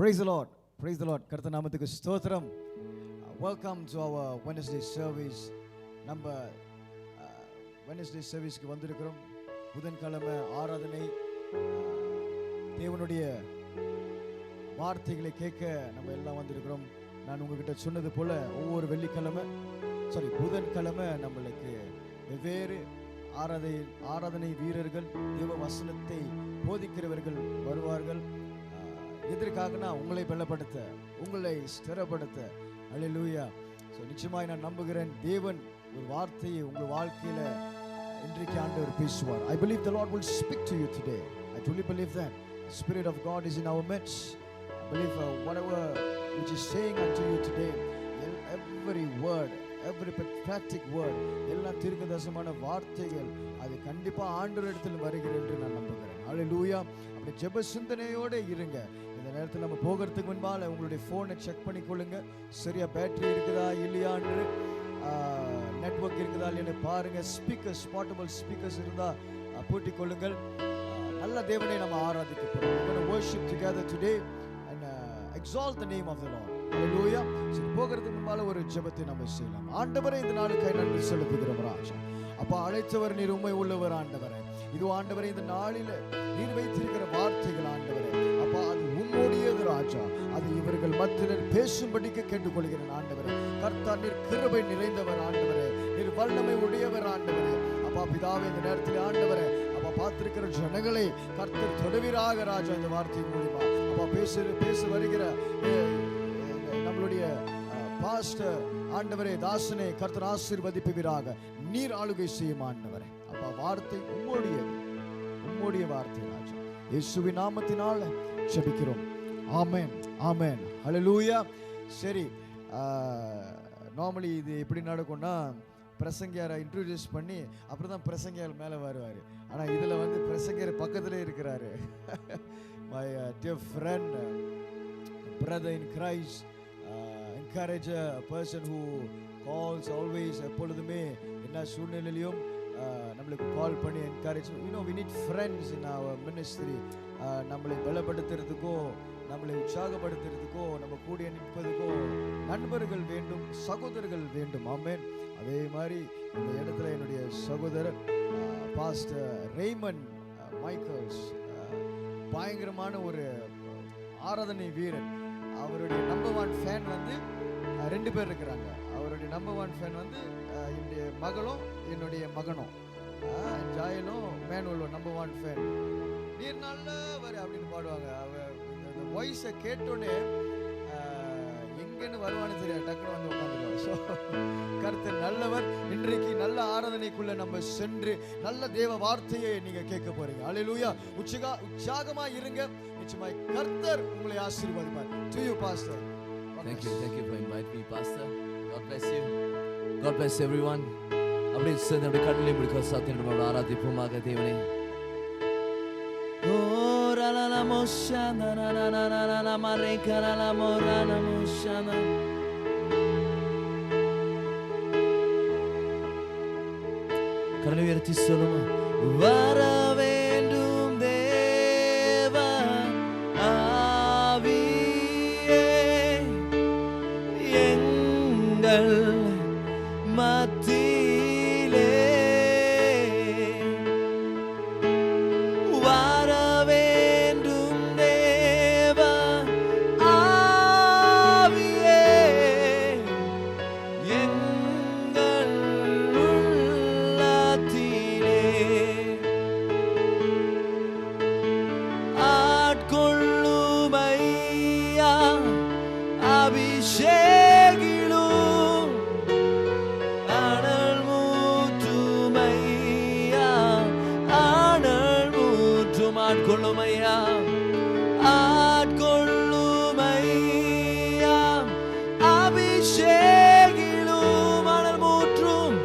Praise the Lord. Praise the Lord. கர்த்தர் நாமத்துக்கு ஸ்தோத்திரம். Welcome to our Wednesday service. நம்ம Wednesday serviceக்கு வந்திருக்கிறோம். புதன்கிழமை ஆராதனை, தேவனுடைய வார்த்தைகளை கேட்க நம்ம எல்லாம் வந்திருக்கிறோம். நான் உங்ககிட்ட சொன்னது போல ஒவ்வொரு புதன்கிழமை நம்மளுக்கு வெவ்வேறு ஆராதனை வீரர்கள், தேவ வசனத்தை போதிக்கிறவர்கள் வருவார்கள். எதற்காகனா உங்களை பலப்படுத்த, உங்களை ஸ்திரப்படுத்த. அல்லேலூயா. ஸோ நிச்சயமாய் நான் நம்புகிறேன், தேவன் ஒரு வார்த்தையை உங்கள் வாழ்க்கையில இன்றைக்கு ஆண்டவர் பேசுவார். I believe the Lord will speak to you today. I truly believe that the Spirit of God is in our midst. I believe whatever which is saying unto you today, every word, every prophetic word, எல்லா தீர்க்கதரிசனமான வார்த்தைகள் அது கண்டிப்பா ஆண்டவரிடத்தில் வருகிறது என்று நான் நம்புகிறேன். அல்லேலூயா. அப்படி ஜெப சிந்தனையோடு இருங்க. இந்த நேரத்தில் நம்ம போகிறதுக்கு முன்பால் உங்களுடைய ஃபோனை செக் பண்ணிக்கொள்ளுங்க. சரியா பேட்டரி இருக்குதா இல்லையான்னு, நெட்வொர்க் இருக்குதா இல்லைன்னு பாருங்க. ஸ்பீக்கர்ஸ், போர்ட்டபிள் ஸ்பீக்கர்ஸ் இருந்தால் பூட்டிக் கொள்ளுங்கள். நல்ல தேவனை நம்ம ஆராதிக்க போகிறோம். We're going to worship together today and exalt the name of the Lord. Hallelujah. சரி, போகிறதுக்கு முன்பால ஒரு ஜெபத்தை நம்ம செய்யலாம். ஆண்டவரே, இந்த நாளுக்காய் நன்றி செலுத்துகிறோம் ராஜா. அப்பா, அழைத்தவர் நீர், உண்மை உள்ளவர் ஆண்டவரே. இது ஆண்டவரே, இந்த நாளில் நீர் வைத்திருக்கிற வார்த்தைகள் ஆண்டவரே, அப்பா அது உம்முடையது ராஜா. அது இவர்கள் மத்தியில் பேசும்படிக்கு கேட்டுக்கொள்கிறேன் ஆண்டவரே. கர்த்தா, நீர் கிருபை நிறைந்தவர் ஆண்டவரே, நீர் வல்லமை உடையவர் ஆண்டவரே. அப்பா பிதாவே, இந்த நேரத்தில் ஆண்டவரே, அப்பா பார்த்திருக்கிற ஜனங்களை கர்த்தர் தொடுவீராக ராஜா. இந்த வார்த்தை மூலியமா அப்பா பேச வருகிற நம்மளுடைய பாஸ்டர் ஆண்டவரே, தாசனை கர்த்தர் ஆசீர்வதிப்பீராக. நீர் ஆளுகை செய்யும் ஆண்டவரே. அப்பா வார்த்தை உம்முடைய வார்த்தை ராஜா. இயேசுவின் நாமத்தினால் ஜெபிக்கிறோம். ஆமென், ஆமென், ஹல்லேலூயா. சரி, நார்மலி இது எப்படி நடக்கும்னா, பிரசங்கியாரை இன்ட்ரோடியூஸ் பண்ணி அப்புறம் தான் பிரசங்கியார் மேலே வருவார். ஆனால் இதில் வந்து பிரசங்கியார் பக்கத்திலே இருக்கிறாரு. My dear friend, brother in Christ, encourage a person who calls always, எப்பொழுதுமே என்ன சூழ்நிலையிலும் நம்மளுக்கு கால் பண்ணி encourage. we need friends in our ministry. நம்மளை பலப்படுத்துறதுக்கோ, நம்மளை உற்சாகப்படுத்துறதுக்கோ, நம்ம கூடிய நிற்பதுக்கோ நண்பர்கள் வேண்டும், சகோதரர்கள் வேண்டும். ஆமென். அதே மாதிரி இந்த இடத்துல என்னுடைய சகோதரர் பாஸ்டர் ரெய்மண்ட் மைக்கேல்ஸ், பயங்கரமான ஒரு ஆராதனை வீரன். அவருடைய நம்பர் 1 ஃபேன் வந்து 2 பேர் இருக்கிறாங்க. அவருடைய நம்பர் 1 ஃபேன் வந்து என்னுடைய மகளும் என்னுடைய மகனும், ஜாயலும் மேனுவலும் நம்பர் 1 ஃபேன். நீர் நல்லவர் அப்படின்னு பாடுவாங்க. இந்த வாய்ஸை கேட்டோடனே எங்கன்னு வருவான்னு தெரியாது, டக்குனு வந்து உட்காந்துருவாங்க. ஸோ கர்த்தர் நல்லவர். இன்றைக்கு நல்ல ஆராதனைக்குள்ள நம்ம சென்று நல்ல தேவ வார்த்தையை நீங்க கேட்க போறீங்க. அல்லேலூயா. உற்சாகமா இருங்க. நிச்சயமாய் கர்த்தர் உங்களை ஆசீர்வதிப்பார். To you, pastor. Thank you for inviting me, pastor. God bless you. God bless everyone. அப்படியே சேர்ந்து அப்படியே கண்ணிலே முடிக்க சாத்தி நம்ம ஆராதிப்போமாக தேவனே. கரங்களை உயர்த்தி சொல்லுமா, வர வேண்டும் தேவ ஆவியே எங்கள் மத்தியிலே, வர வேண்டும் தேவ ஆவியே எங்கள் உள்ளத்திலே, ஆட்கொள்ளுமையா அபிஷேகிலும், அனல் மூற்றுமையா, அனல் மூற்றும், ஆட்கொள்ளுமையா, ஆட்கொள்ளுமையா அபிஷேகிலும், அனல் மூற்றும்,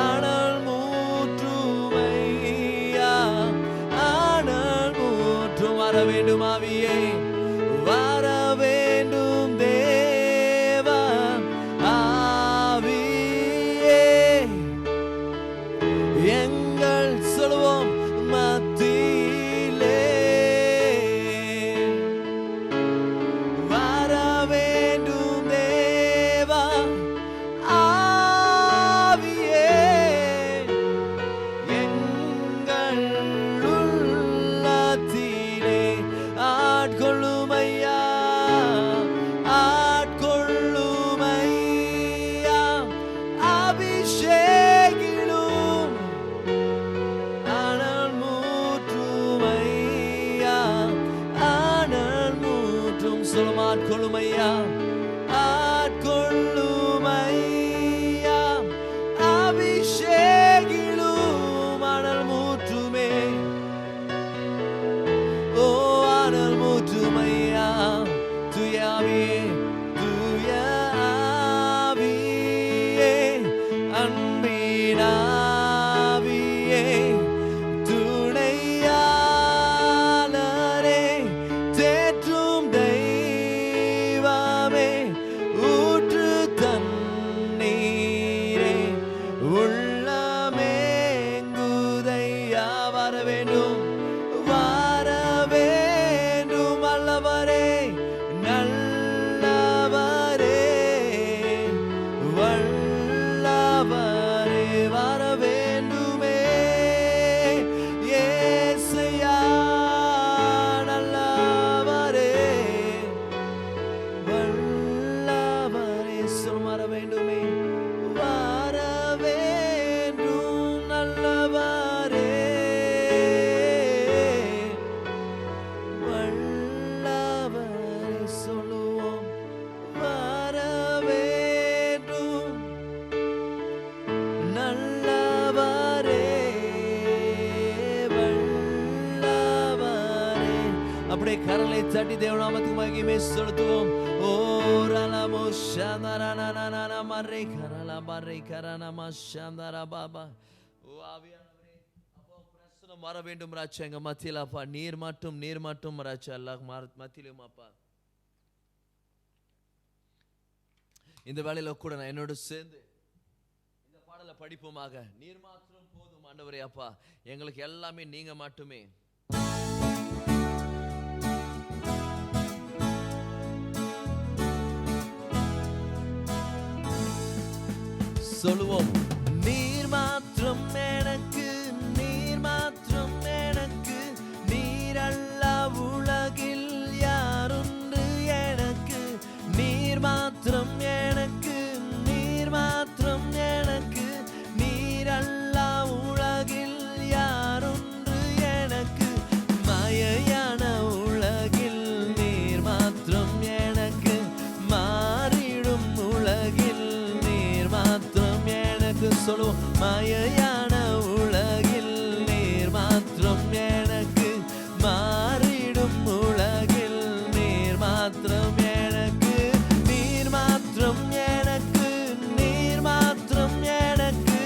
அனல் மூற்றுமையா, அனல் மூற்றும். வர வேண்டும் ஆவியே, வர வேண்டும் தேவா ஐயா ஆட்கொள்ளுமையா அபிஷேகிலும் அனல் மூற்றுமே ஓ அனல் மூற்றுமையா துயாவியே துய ஆவியே அன்பினாவியே துணையாளரே தேற்றும் தெய்வமே ஊற்று தண்ணீரே உள்ளமேங்குதையா வர வேண்டும் அல்லவரே நல்லவரே வல்லவரே வர வேண்டுமே இயேசுயா நல்லவரே வல்லவரே சொல் வர வேண்டுமே வர வேண்டும் நல்லவரே சொல்லுவோம் வர வேண்டும் நல்லவரே வல்லவரே அப்படியே கரங்களை தட்டி தேவநாமத்துக்கு மகிமை செலுத்துவோம் ஓ ரலமோ ஷந்தரனனனன மரை கரல மரை கரனம ஷந்தர பாபா ஓ ஆவியானவரே அப்போ பிரசன்னம் வர வேண்டும் ராஜா எங்க மத்தியில அப்பா நீர் மட்டும் ராஜா அல்லாஹ் மத்தியிலும் அப்பா இந்த வேளையில கூட நான் என்னோட சேர்ந்து இந்த பாடலை படிப்போமாக நீர் மாத்திரம் போதும் ஆண்டவரே அப்பா எங்களுக்கு எல்லாமே நீங்க மட்டுமே சொல்லுவோம் நீர் மாத்திரம் எனக்கு நீர் மாத்திரம் எனக்கு நீர் அல்ல உலகில் யாருண்டு எனக்கு நீர் மாத்திரம் எனக்கு நீர் மாத்திரம் எனக்கு நீர் அல்ல உலகில் யாருண்டு எனக்கு மாயையான உலகில் நீர் மாத்திரம் எனக்கு மாறிடும் உலகில் நீர் மாத்திரம் எனக்கு சொல்லுவோம் மாயையான உலகில் நீர் மாத்திரம் எனக்கு மாறிடும் உலகில் நீர் மாத்திரம் எனக்கு நீர் மாத்திரம் எனக்கு நீர் மாத்திரம் எனக்கு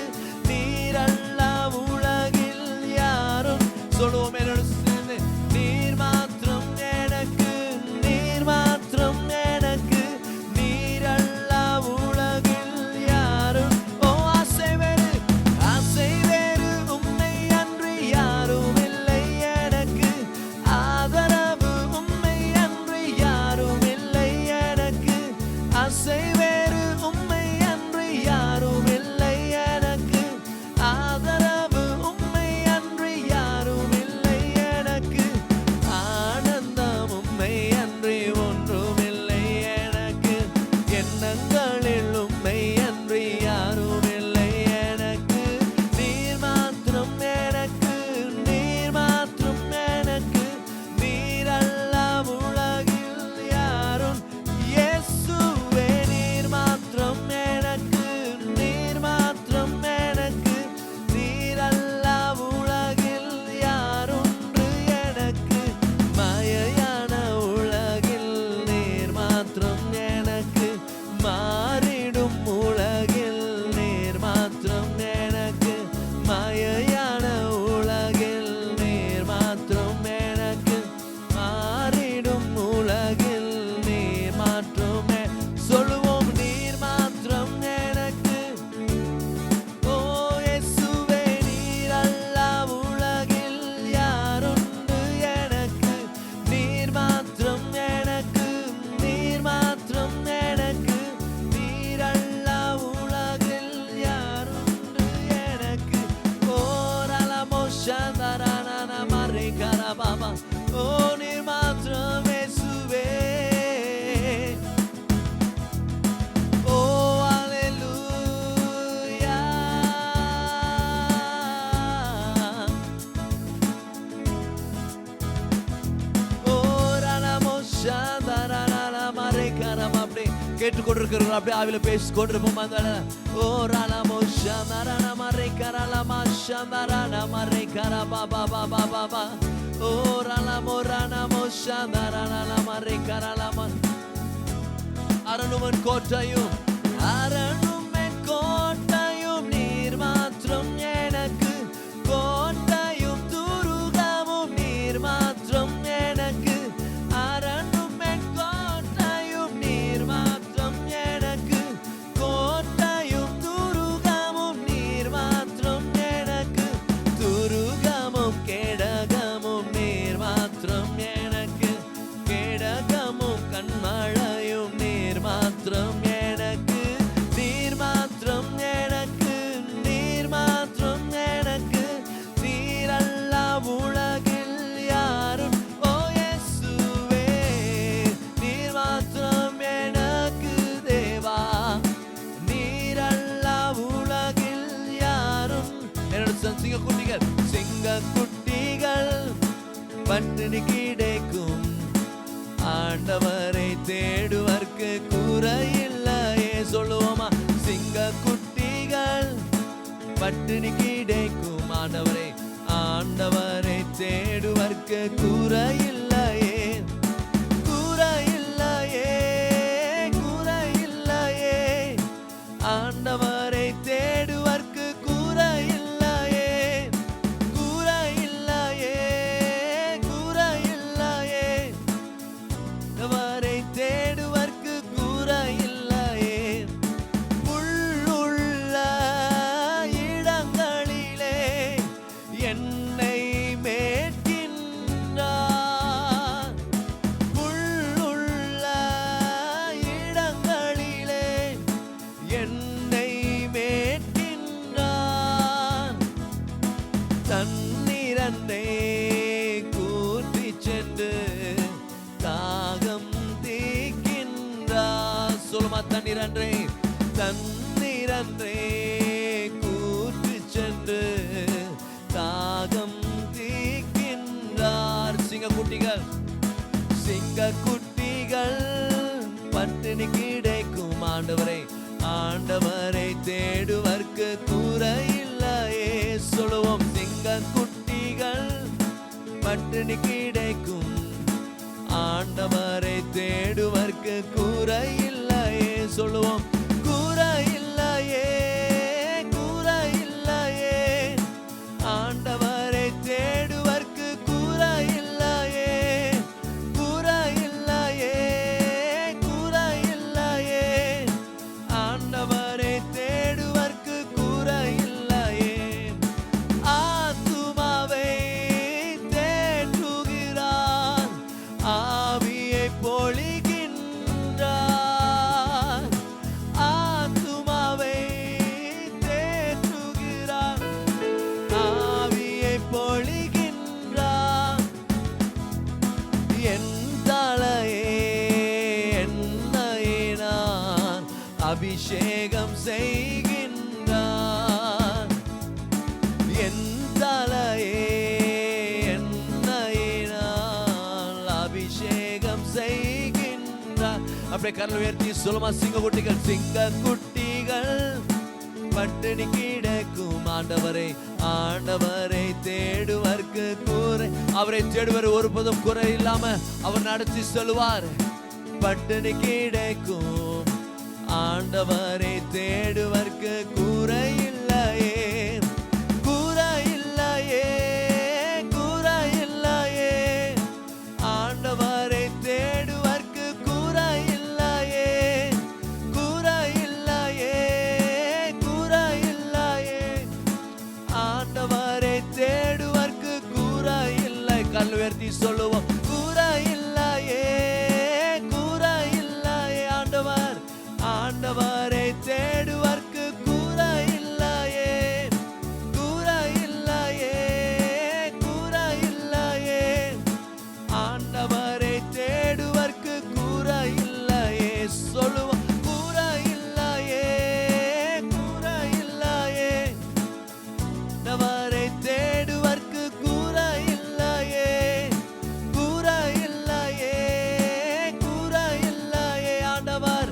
நீர் அல்ல உலகில் யாரும் சொல்லுவோம் என்னோட சேர்ந்து நீர் மாத்திரம் எனக்கு நீர் மாத்திரம் எனக்கு நீர் அல்ல உலகில் யாரும் ஓ ஆசை கேட்டுக்கொண்டிருக்கிறவர்கள் அப்படியே ஆவில பேசி கொண்டிருப்போம். ஓ ராலமோ ஷாமரானா மரே கரலமா ஷாமரானா மரே கரா பாபா பாபா பாபா ஓ ராலமோ ரானமோ ஷாமரானா மரே கரலமா அரணுமன் கோட்டையும் அரணுமன் கோட்டையும் நீர் மாத்திரம் எனக்கு கோட்டையும் துருகமும் நீர் மாத்திரம் எனக்கு அரணுமன் கோட்டையும் நீர் மாத்திரம் எனக்கு கோட்டையும் துருகமும் நீர் மாத்திரம் எனக்கு துருகமும் கேடகமும் நீர் மாத்திரம் எனக்கு கேடகமும் கண்மழையும் நீர் மாத்திரம் எனக்கு நீர் மாத்திரம் எனக்கு நீர் மாத்திரம் எனக்கு நீரல்லா உலகில் யாரும் ஓ இயேசுவே நீர் மாத்திரம் எனக்கு தேவா நீரல்லா உலகில் யாரும் என்னோட சிங்க குட்டிகள் பட்டினி கிடைக்கும் ஆண்டவரை தேடுவர்க்கு குறையில்லையே சொல்லுவோமா சிங்க குட்டிகள் பட்டினி கிடைக்கும் ஆண்டவரை ஆண்டவரை தேடுவர்க்கு குறையில்லையே குறையில்லையே குறையில்லையே ஆண்டவரை தேடுவர்க்கு குறையில்லையே குறையில்லையே குறையில்லையே அவரை தேடுவர்க்கு குறையில்லையே முள்ளுள்ள இடங்களிலே என்னை மேற்கின்றார் முள்ளுள்ள இடங்களிலே என்னை மேற்கின்றார் தண்ணீரண்டை கூட்டி சென்று தாகம் தீக்கின்றார் சொல்லுமா தண்ணீரன்றே தண்ணீரன்றே கூட்டி சென்று தாகம் தீக்கின்றார் சிங்க குட்டிகள் பட்டினி கிடைக்கும் ஆண்டவரை ஆண்டவரை தேடுவர்க்கு குறையில்லையே சொல்லுவோம் சிங்க குட்டிகள் பட்டினி கிடைக்கும் ஆண்டவரை தேடுவர்க்கு குறையில்லையே சொல்லுவோம் குறையில்லையே குறையில்லையே ஆண்டவரை தேடுவர்க்கு குறையில்லையே குறையில்லையே குறையில்லையே ஆண்டவரை தேடுவர்க்கு குறையில்லையே ஆத்துமாவை தேற்றுகிறார் ஆவியை பொழிகின்றார் ஆத்துமாவை தேற்றுகிறார் ஆவியை பொழிகின்றார் என் தலையே என்னையினான் அபிஷேகம் செய்கின்றார் என் தலையே என்னையினால் அபிஷேகம் செய்கின்றார் அப்படியே கரல் உயர்த்தி சொல்லுமா சிங்க குட்டிகள் பட்டினி கிடக்கும் ஆண்டவரை ஆண்டவரை தேடுவர்க்கு குறை அவரை தேடுவர் ஒருபோதும் குறை இல்லாம அவர் நடத்தி சொல்லுவார் பட்டினி கிடக்கும் ஆண்டவரை தேடுவர்க்கு குறையில்லையே குறையில்லையே குறையில்லையே ஆண்டவரை தேடுவர்க்கு குறையில்லையே குறையில்லையே குறையில்லையே ஆண்டவரை தேடுவர்க்கு குறையில்லை கல் உயர்த்தி சொல்லுவோம் குறையில்லையே குறையில்லையே ஆண்டவர் ஆண்டவரை தேடுவர்க்கு குறையில்லையே குறையில்லையே குறையில்லையே ஆண்டவரை தேடுவர்க்கு குறையில்லையே சொல்லுவோம் குறையில்லையே குறையில்லையே ஆண்டவரை தேடுவர்க்கு குறையில்லையே குறையில்லையே குறையில்லையே ஆண்டவர்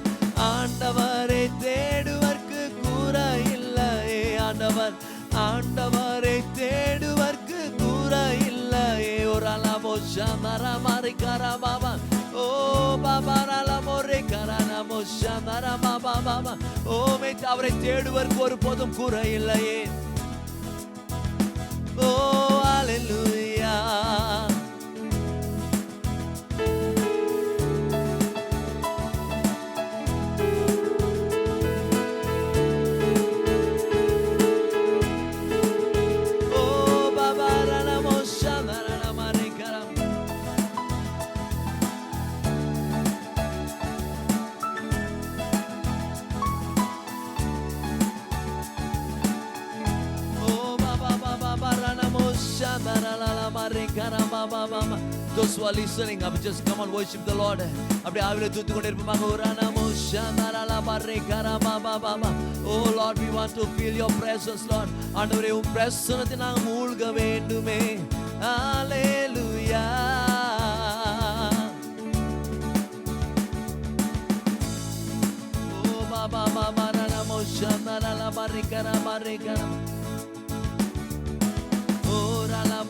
shamara mari kara baba. Oh baba rala more karana moshamara baba baba. Oh மே அவரை தேடுவதற்கு ஒரு போதும் குறை இல்லையே. Oh hallelujah. Those who are listening, just come on, worship the Lord. அப்படியே ஆவியிலே துதித்து கொண்டிருப்பாங்க. Oh Lord, we want to feel your presence, Lord. ஆண்டவரே உம் பிரசன்னத்தில் நாங்கள் மூழ்க வேண்டுமே. Hallelujah. Oh baba baba rana moshamara la barikara barikara. Morala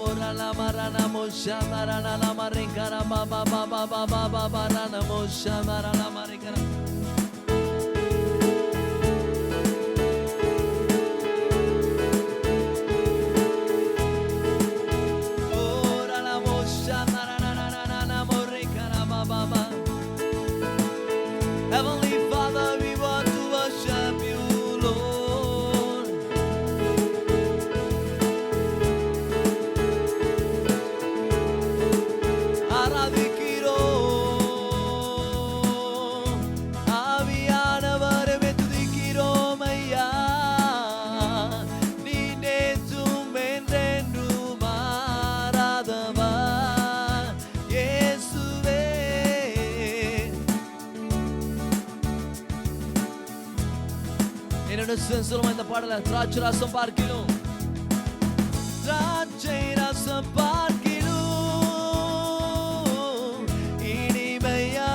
marana moshamara la marikara baba baba baba baba rana moshamara la marikara. Morala moshamara na morikara baba baba. Heavenly Father, we want to worship you, Lord. சொல்லுமா இந்த பாடல திராட்சை ரசம் பார்க்கிலும் திராட்சை ரசம் பார்க்கிலும் இனிமையானவரே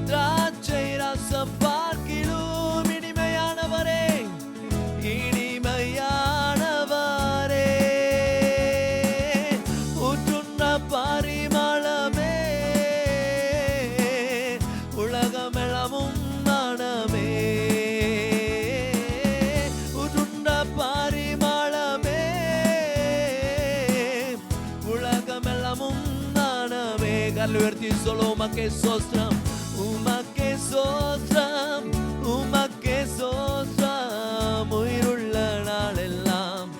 திராட்சை ரசம் பார்க்கிலும் இனிமையானவரே இனிமையானவரே ஊற்றுண்ட பரிமளமே உலகமெல்லாமும் உயர்த்தி சொல்லோ உமக்கே சோஸ்திரம் உமக்கே சோஸ்திரம் உமக்கே சோஸ்திரம் உயிருள்ள நாளெல்லாம்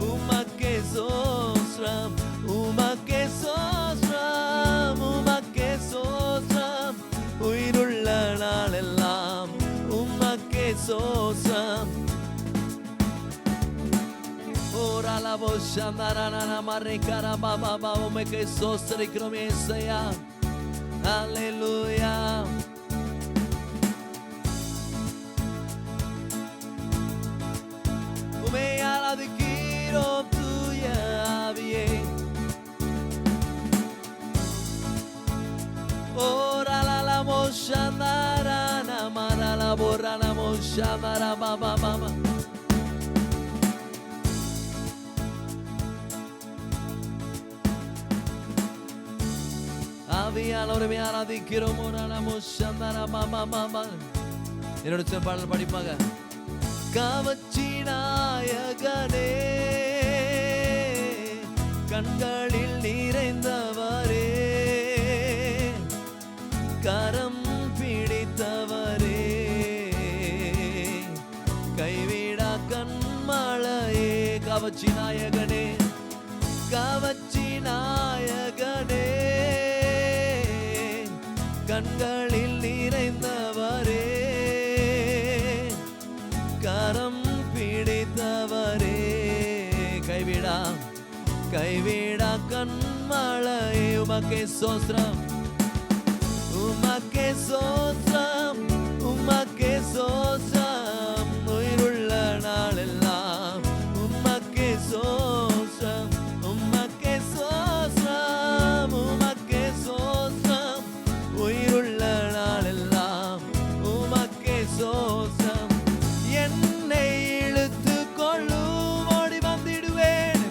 உமக்கே சோஸ்திரம் உமக்கே சோஸ்திரம் உமக்கே சோஸ்திரம் உயிருள்ள நாளெல்லாம் உமக்கே சோஸ்திரம். Ora la voce andarana maricara baba baba umekke sostarikirom Yesaya. Hallelujah. Ume aladkirom tuya aviye. Ora la voce andarana marala borana voce andara baba baba. ஆவியானவரை ஆராதிக்கிறோம். என்னோட பாடல் படிப்பாங்க. காவச்சி நாயகனே கண்களில் நிறைந்தவரே கரம் பிடித்தவரே கைவிடா கண்மலையே காவச்சி நாயகனே காவச்சி நாயகனே கண்களில் நிறைந்தவரே கரம் பிடித்தவரே கைவிடா கண்மலையே உமக்கே சோஸ்திரம் உமக்கே சோஸ்திரம் உமக்கே சோஸ்திரம் உயிருள்ள நாளெல்லாம் உமக்கே சோஸ்திரம் உமக்கே சோஸ்திரம் உமக்கே சோஸ்திரம் உயிருள்ள நாளெல்லாம் உமக்கே சோஸ்திரம். என்னை இழுத்து கொள்ளும் ஓடி வந்திடுவேன்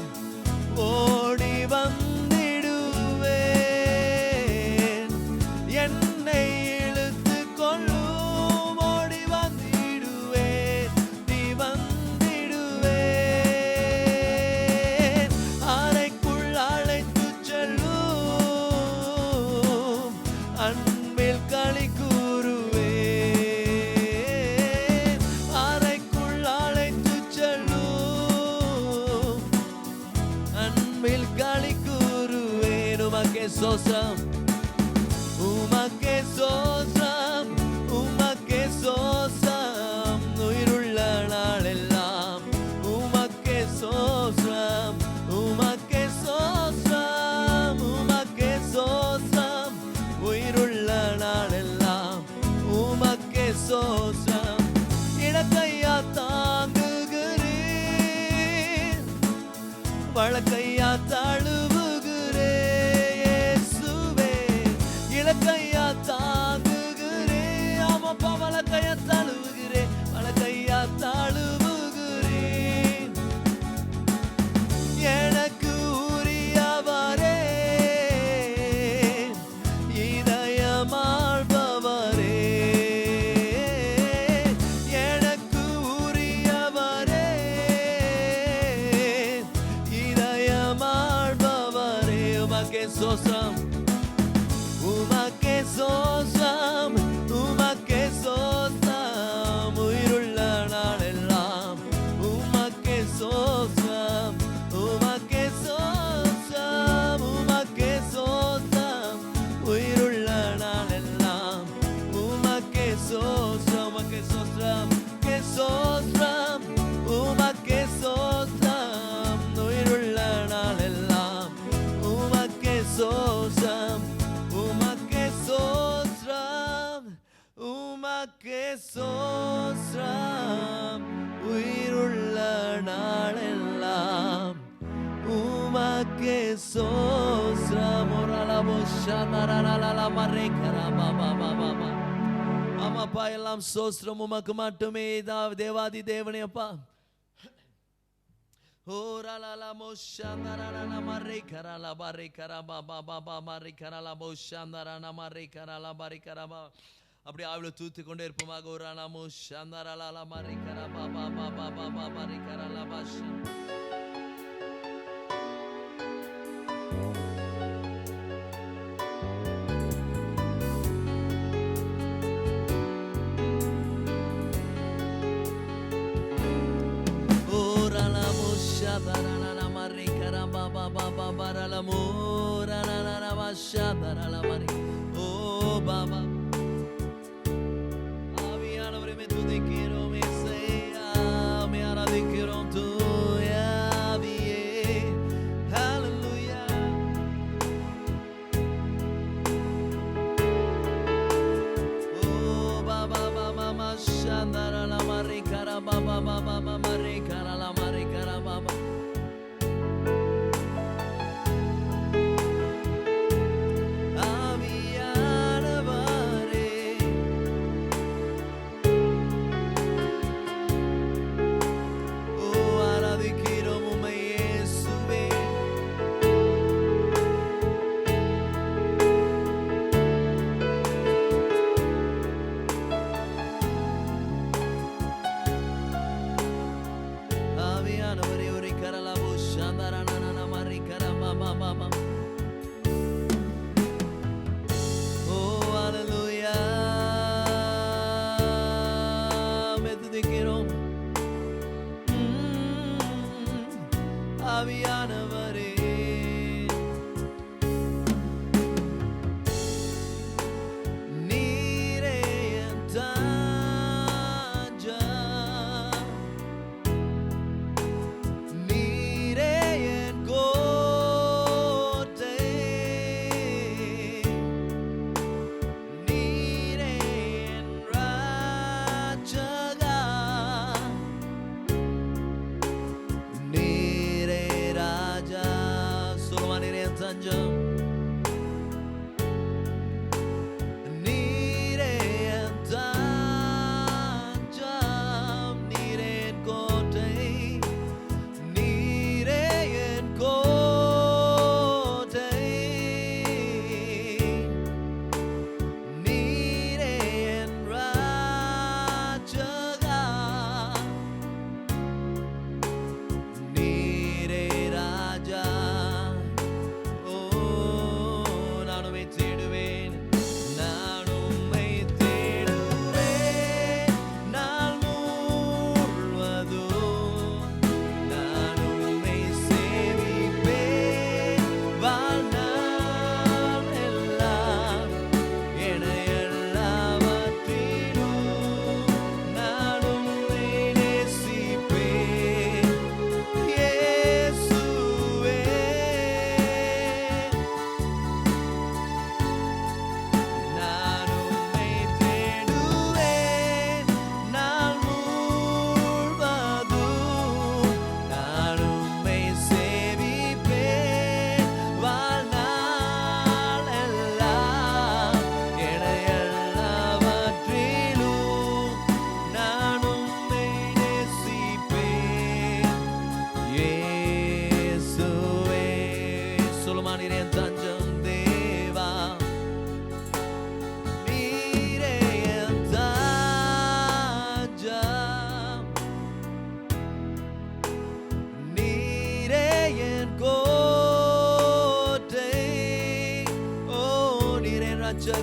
அன்பில் களி கூறுவேன். அறைக்குள் அழைத்து செல்லும் அன்பில் களி கூறுவேன். உமக்கே சோஸ்ரம், உமக்கே சோஸ்ரம், உமக்கே சோஸ்ரம். உயிருள்ள நாளெல்லாம் உமக்கே சோஸ்ரம், உமக்கே சோஸ்ரம், உமக்கே சோஸ்ரம். உயிருள்ள நாளெல்லாம் உமக்கே சோஸ்ரம். இடக்கையா தாங்குகிறேன், வழக்கையா தழுவுகிறேன். இயேசுவே இலக்கையா தாங்குகிறேன். ஆமாப்பா, வழக்கையா தழுவுகிறேன், வழக்கையா தழுவுகிறேன். எனக்கு உரியவரே, இதயமாள்பவரே. எனக்கு உரியவரே, இதயமாள்பவரே. உமக்கே சோஸ்ரம், உமக்கே சோஸ்ரம், உமக்கே சோஸ்ரம். உயிருள்ள நாளெல்லாம் உமக்கே சோஸ்ரம், உமக்கே சோஸ்ரம், உமக்கே சோஸ்ரம். உயிருள்ள நாளெல்லாம் உமக்கே சோஸ்ரம், உமக்கே சோஸ்ரம், உமக்கே சோஸ்ரம், உமக்கே சோஸ்ரம். உயிருள்ள நாளெல்லாம் உமக்கே சோஸ்ரம், உமக்கே சோஸ்ரம், உமக்கே சோஸ்ரம். உயிருள்ள நாளெல்லாம் உமக்கே சோஸ்ரம். ஒரளவு ஷமரலலல கரபாபாபாபா. ஆமாப்பா, எல்லாம் சோஸ்ரம் உமக்கு மட்டுமே. தேவாதி தேவனே அப்பா. ஓரலல மோஷந்தரன மரை கரல பரை கரபாபாபா மரை கரல மோஷந்தரன மரை கரல பரை கரபா. அப்படி ஆவில தூத்து கொண்டே இருப்போமாக. ஒரு அலமோ சந்தரல மரை கரபாபாபாபா மரை கரல பாஷம். ஆவியானவரே, மே துதிக்கிறோம் இயேசுவே. மே ஆராதிக்கிறோம் தூய ஆவியே. ஹல்லேலூயா. ஓ பாபா பாபா மஷந்தரல மரி கரா பாபா பாபா மரி கரல மரி கரா பாபா. ஆவியானவர்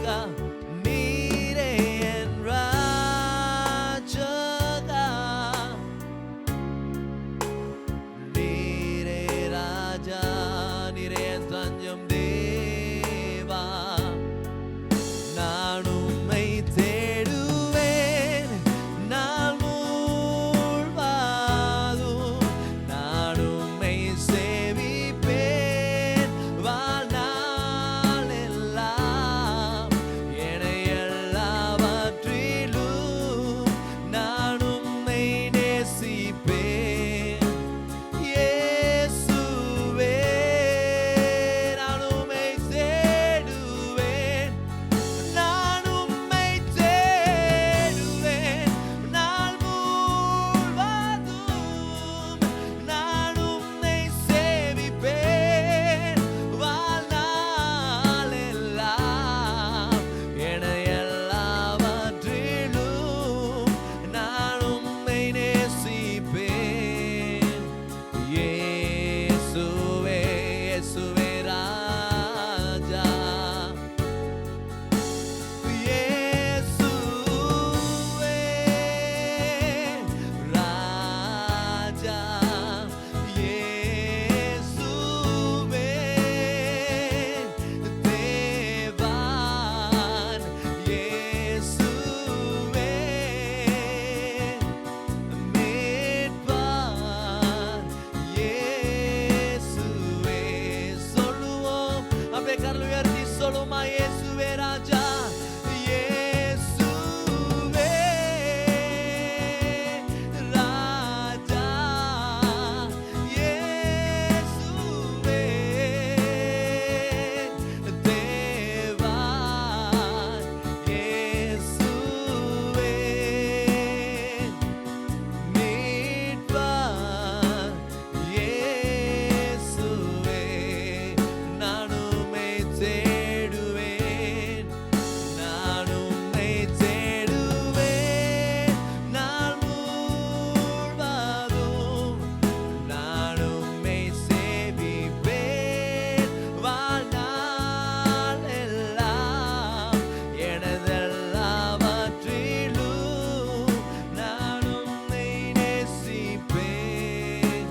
ராஜகா நீரே என் ராஜகா நீரே ராஜா நீரே என் தஞ்சம் தேவா நான் உம்மை தேடுவேன் நான் முழுவதும் நான் உம்மை சேவிப்பேன் வாழ்நாள் எல்லாம் என்னை எல்லாவற்றிலும் நான் உம்மை நேசிப்பேன் இயேசுவே நான் உம்மை தேடுவேன் நான் உம்மை தேடுவேன் நாள் முழுவதும் நான் உம்மை சேவிப்பேன் வாழ்நாள் எல்லாம் என்னை எல்லாவற்றிலும் நான் உம்மை நேசிப்பேன் இயேசுவே இயேசுவே ராஜா இயேசுவே ராஜா இயேசுவே தேவன் இயேசுவே மீட்பர் இயேசுவே சொல்லுவோம் அப்படியே கரல் உயர்த்தி சொல்லுமா இயேசுவே ராஜா இயேசுவே ராஜா இயேசுவே தேவன் இயேசுவே மீட்பர் இயேசுவே நான் உம்மை தேடுவேன் நான் உம்மை தேடுவேன் நாள் முழுவதும் நான் உம்மை சேவிப்பேன் வாழ்நாள் எல்லாம் எனதெல்லாவற்றிலும் நான் உம்மை நேசிப்பேன்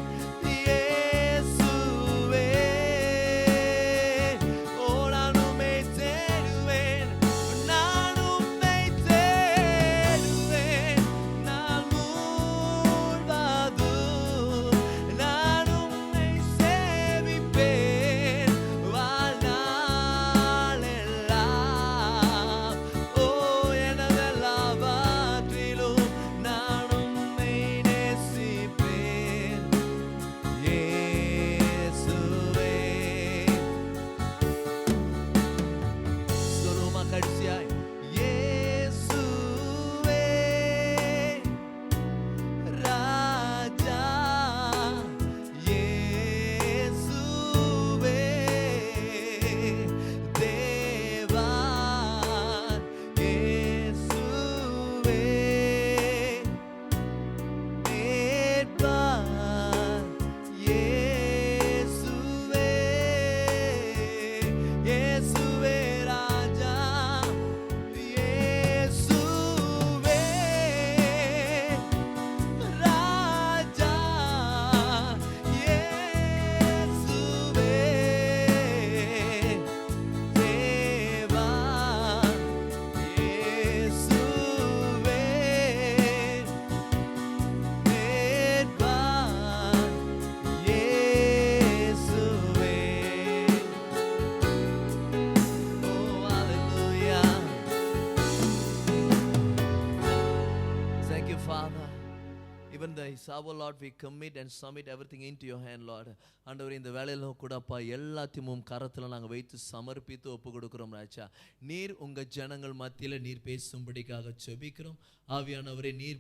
இயேசுவே ஓ நான் உம்மை தேடுவேன் நான் உம்மை தேடுவேன் நாள் முழுவதும் நான் உம்மை சேவிப்பேன் வாழ்நாள் எல்லாம் ஓ எனதெல்லாவற்றிலும் நான் உம்மை நேசிப்பேன் இயேசுவே சொல்லுமா கடைசியாய் இயேசுவே ராஜா இயேசுவே தேவன் இயேசுவே மீட்பர் இயேசுவே இயேசுவே ராஜா இயேசுவே ராஜா இயேசுவே தேவன் இயேசுவே மீட்பர் இயேசுவே oh hallelujah thank you Father even this hour Lord we commit and submit everything into your hand Lord ஆண்டவரே இந்த வேளையில கூடப்பா எல்லாத்தையும் உம் கரத்துல நாங்க வைத்து சமர்ப்பித்து ஒப்பு கொடுக்கிறோம் ராஜா நீர் உங்க ஜனங்கள் மத்தியில நீர் பேசும்படிக்காக ஜெபிக்கிறோம் ஆவியானவரே நீர்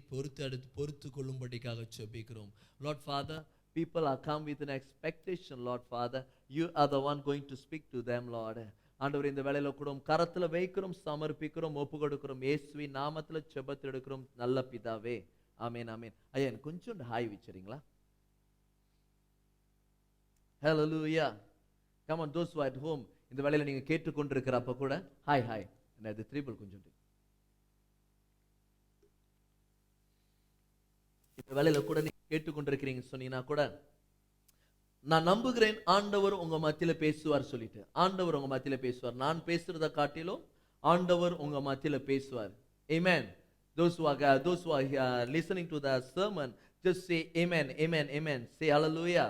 பொறுத்து கொள்ளும்படிக்காக ஜெபிக்கிறோம் Lord Father people are come with an expectation Lord Father you are the one going to speak to them Lord ஆண்டவரே இந்த வேளையில கூட உம் கரத்துல வைக்கிறோம் சமர்ப்பிக்கிறோம் ஒப்பு கொடுக்கிறோம் இயேசுவின் நாமத்துல ஜெபத்தை எடுக்கிறோம் நல்ல பிதாவே ஆமென் ஆமென் ஐயா எனக்கு கொஞ்சம் hi வச்சிரீங்களா Hallelujah come on those who are at home இந்த வேளையில நீங்க கேட்டுக்கொண்டிருக்கிறப்ப கூட ஹாய் ஹாய் என்னது த்ரீபிள் கொஞ்சம் இந்த வேலையில கூட நீங்க கேட்டுக்கொண்டிருக்கிறீங்க சொன்னீங்கன்னா கூட நான் நம்புகிறேன் ஆண்டவர் உங்க மத்தியில பேசுவார் சொல்லிட்டு. ஆண்டவர் உங்க மத்தியில பேசுவார். நான் பேசுறத காட்டிலும் ஆண்டவர் உங்க மத்தியில பேசுவார். Amen. Those who are listening to the sermon, just say amen, amen, amen. Say hallelujah.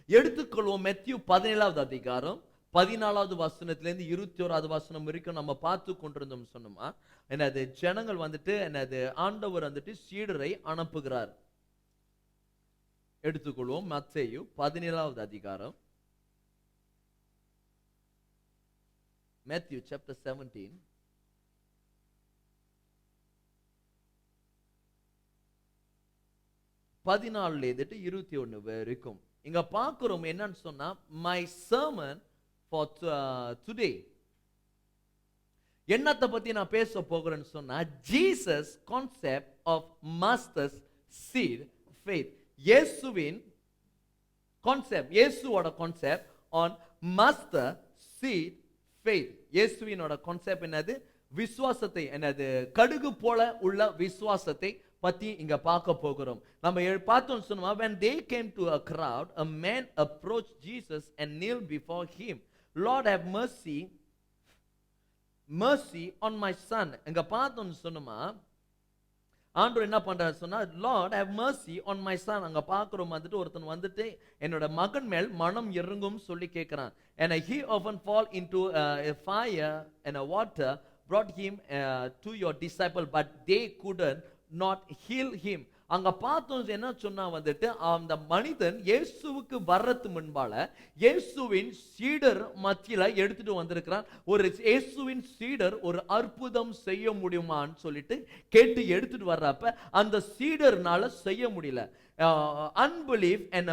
எடுத்துக்கொள்வோம் மத்தேயு 17வது அதிகாரம் 14வது வசனத்திலிருந்து 21வது வசனம் வரைக்கும் நம்ம பார்த்து கொண்டிருந்தோம் சொன்னோமா. என்னது ஜனங்கள் வந்துட்டு என்னது ஆண்டவர் வந்துட்டு சீடரை அனுப்புகிறார். எடுத்துக்கொள்வோம் மத்தேயு 17வது அதிகாரம், Matthew chapter 17. பதினாலுலேருந்து 21 வரைக்கும் இங்க பார்க்கிறோம். என்னன்னு சொன்னா my sermon for today, என்னத்தை பத்தி நான் பேச போகிறேன்னு சொன்னா Jesus concept of mustard seed faith. இயேசுவின் கான்செப்ட், இயேசுவோட concept on mustard seed faith. இயேசுவினோட கான்செப்ட் என்னது? விசுவாசத்தை, என்னது கடுகு போல உள்ள விசுவாசத்தை பத்தி இங்க பார்க்க போகிறோம். நம்ம பார்த்தோம் சொன்னா when they came to a crowd, a man approached Jesus and knelt before him. Lord, have mercy on my son. இங்க பார்த்தோம் சொன்னா ஆண்டவர் என்ன பண்றாரு சொன்னா Lord, have mercy on my son. அங்க பார்க்கிறோம் வந்துட்டு ஒருத்தன் வந்துட்டு என்னோட மகன் மேல் மனம் இறங்கும் சொல்லி கேட்கிறான். And he often fall into a fire and a water, brought him to your disciple, but they couldn't not heal him. அங்க பார்த்தோம் என்ன சொன்னா வந்துட்டு அந்த மனிதன் இயேசுவுக்கு வர்றது முன்பால இயேசுவின் சீடர் மத்தியில எடுத்துட்டு வந்திருக்கிறான். ஒரு இயேசுவின் சீடர் ஒரு அற்புதம் செய்ய முடியுமான்னு சொல்லிட்டு கேட்டு எடுத்துட்டு வர்றப்ப அந்த சீடர்னால செய்ய முடியல. unbelief and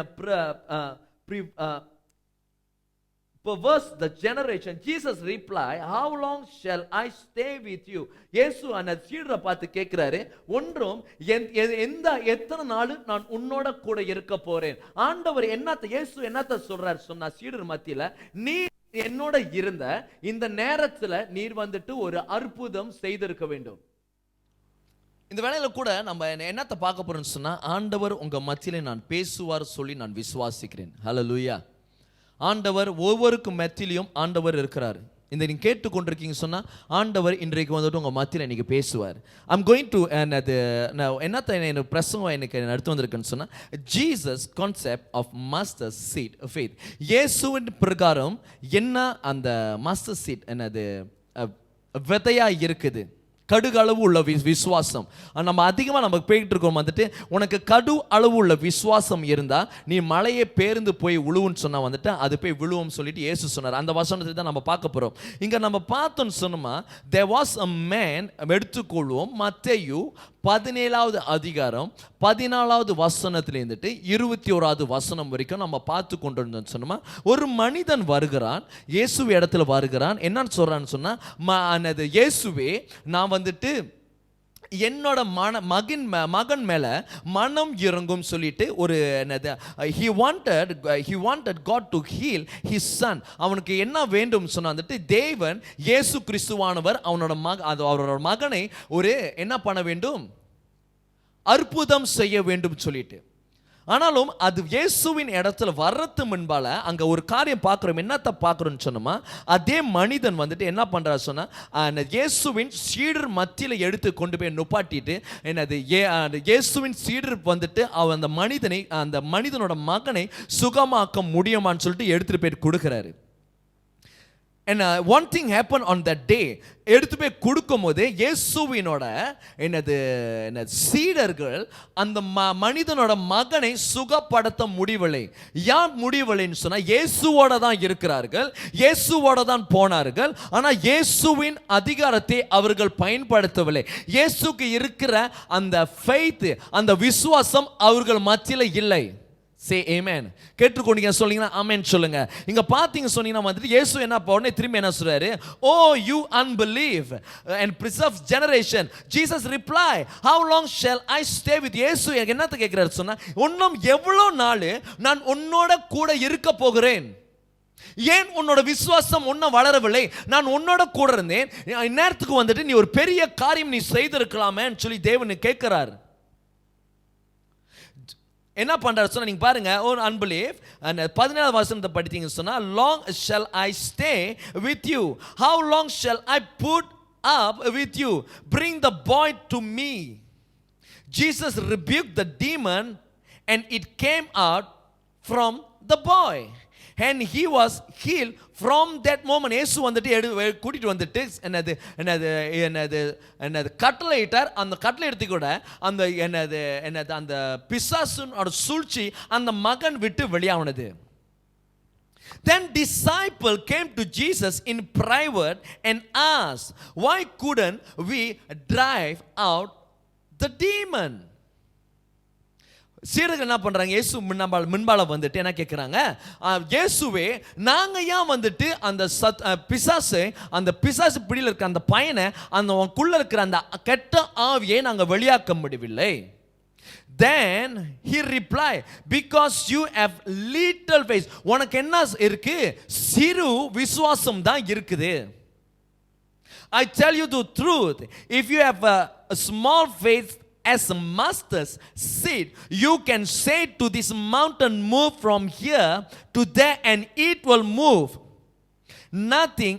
perverse the generation. Jesus replied, how long shall I stay with you? இயேசு அந்த சீடரை பார்த்து கேட்கிறாரு, ஒன்றும் எத்தனை நாள் நான் உன்னோட கூட இருக்க போறேன். ஆண்டவர் என்னத்த இயேசு என்னத்த சொல்றாரு சொன்னா சீடர் மத்தியில, நீ என்னோட இருந்த இந்த நேரத்துல நீர் வந்துட்டு ஒரு அற்புதம் செய்திருக்க வேண்டும். இந்த வேளையில கூட நம்ம என்னத்தை பார்க்க போறோம்னு சொன்னா ஆண்டவர் உங்க மத்தியில நான் பேசுவார் சொல்லி நான் விசுவாசிக்கிறேன். ஹல்லேலூயா. ஆண்டவர் ஒவ்வொருக்கும் மத்தியிலும் ஆண்டவர் இருக்கிறார். இந்த நீங்க கேட்டுக்கொண்டிருக்கீங்க சொன்னா ஆண்டவர் இன்றைக்கு வந்துட்டு உங்க மத்தியில இன்னைக்கு பேசுவார். ஐம் கோயிங் டு என்னத்தை எனக்கு பிரசங்கம் எனக்கு எடுத்து வந்திருக்குன்னு சொன்னா Jesus concept of mustard seed faith. இயேசுவின் பிரகாரம் என்ன அந்த மஸ்டர்ட் சீட் என்னது விதையா இருக்குது, கடுகு அளவு உள்ள விசுவாசம். நம்ம அதிகமாக நம்ம போய்கிட்டு இருக்கோம் வந்துட்டு உனக்கு கடு அளவு உள்ள விசுவாசம் இருந்தா நீ மலையை பேர்ந்து போய் விழுவுன்னு சொன்னா வந்துட்டு அது போய் விழுவும் சொல்லிட்டு இயேசு சொன்னார். அந்த வசனத்தை தான் நம்ம பார்க்க போறோம். இங்க நம்ம பார்த்தோம்னு சொன்னோமா there was a man, எடுத்துக்கொள்வோம் மத்தேயு 17வது அதிகாரம் 14வது வசனத்திலிருந்து 21வது வசனம் வரைக்கும் நம்ம பார்த்து கொண்டு இருந்தோம் சொன்னோமா. ஒரு மனிதன் வருகிறான், இயேசு இடத்துல வருகிறான். என்னன்னு சொல்றான்னு சொன்னா இயேசுவே நான் வந்துட்டு என்னோட மகன் மேல மனம் இறங்கும் சொல்லிட்டு ஒரு he wanted God to heal his son. அவனுக்கு என்ன வேண்டும் சொன்னா வந்துட்டு தேவன் இயேசு கிறிஸ்துவானவர் அவனோட மகனை ஒரு என்ன பண்ண வேண்டும், அற்புதம் செய்ய வேண்டும் சொல்லிட்டு. ஆனாலும் அது இயேசுவின் இடத்துல வர்றது முன்பால அங்க ஒரு காரியம் பார்க்கிறோம். என்னத்தை பார்க்கிறோம்னு சொன்னோமா அதே மனிதன் வந்துட்டு என்ன பண்றா சொன்னா இயேசுவின் சீடர் மத்தியில எடுத்து கொண்டு போய் நுப்பாட்டிட்டு என்னது இயேசுவின் சீடர் வந்துட்டு அந்த மனிதனோட மகனை சுகமாக்க முடியுமான்னு சொல்லிட்டு எடுத்துட்டு போய் கொடுக்கிறாரு. And one thing happened on that day. எடுத்து போய் கொடுக்கும் போது இயேசுவினோட சீடர்கள் அந்த மனிதனோட மகனை சுகப்படுத்த முடியவில்லை. ஏன் முடியவில்லைன்னு சொன்னா இயேசுவோட தான் இருக்கிறார்கள், இயேசுவோட தான் போனார்கள். ஆனா இயேசுவின் அதிகாரத்தை அவர்கள் பயன்படுத்தவில்லை. இயேசுக்கு இருக்கிற அந்த ஃபெய்த், அந்த விசுவாசம் அவர்கள் மத்தியில இல்லை. Say amen. கேட்டுக்கொண்டீங்க சொல்லுங்க ஆமென் சொல்லுங்க. இங்க பாத்தீங்க சொன்னீங்கன்னா வந்துட்டு இயேசு என்ன உடனே திரும்பி என்ன சொல்றாரு, oh you unbelief and preserve generation. Jesus reply, how long shall I stay with you? இயேசு என்னத்தை கேட்கிறாரு சொன்னா இன்னும் எவ்வளவு நாள் நான் உன்னோட கூட இருக்க போகிறேன். ஏன் உன்னோட விசுவாசம் ஒன்னும் வளரவில்லை? நான் உன்னோட கூட இருந்தேன், இந்நேரத்துக்கு வந்துட்டு நீ ஒரு பெரிய காரியம் நீ செய்திருக்கலாமேன்னு சொல்லி தேவன் கேட்கிறார். என்ன பண்றாரு சொன்னா, நீங்க பாருங்க, ஒரு அன்பிலீஃப் 17வது வசனத்தை படித்தீங்கன்னு சொன்னா, long shall I stay with you, how long shall I put up with you, bring the boy to me. Jesus rebuked the demon and it came out from the boy and he was healed from that moment. இயேசு வந்துட்டு கூட்டிட்டு வந்துட்டு என்னது கட்டளையிட்டார். அந்த கட்டளை எடுத்து கூட அந்த பிசாசுனோட சூழ்ச்சி அந்த மகன் விட்டு வெளியானது. Then disciple came to Jesus in private and asked, why couldn't we drive out the demon? சீடர்கள் என்ன பண்றாங்க? இயேசு முன்பால வந்துட்டு என்ன கேட்கிறாங்க? இயேசுவே, நாங்க ஏன் வந்துட்டு அந்த பிசாசு பிடியில் இருக்க அந்த பையனை, அந்த உனக்குள்ள இருக்கிற அந்த கெட்ட ஆவியை நாங்க வெளியாக்க முடியவில்லை. Then he replied, because you have little faith. உனக்கு என்ன இருக்கு? சிறு விசுவாசம் தான் இருக்குது. I tell you the truth, if you have a small faith as a mustard seed, you can say to this mountain, move from here to there, and it will move. Nothing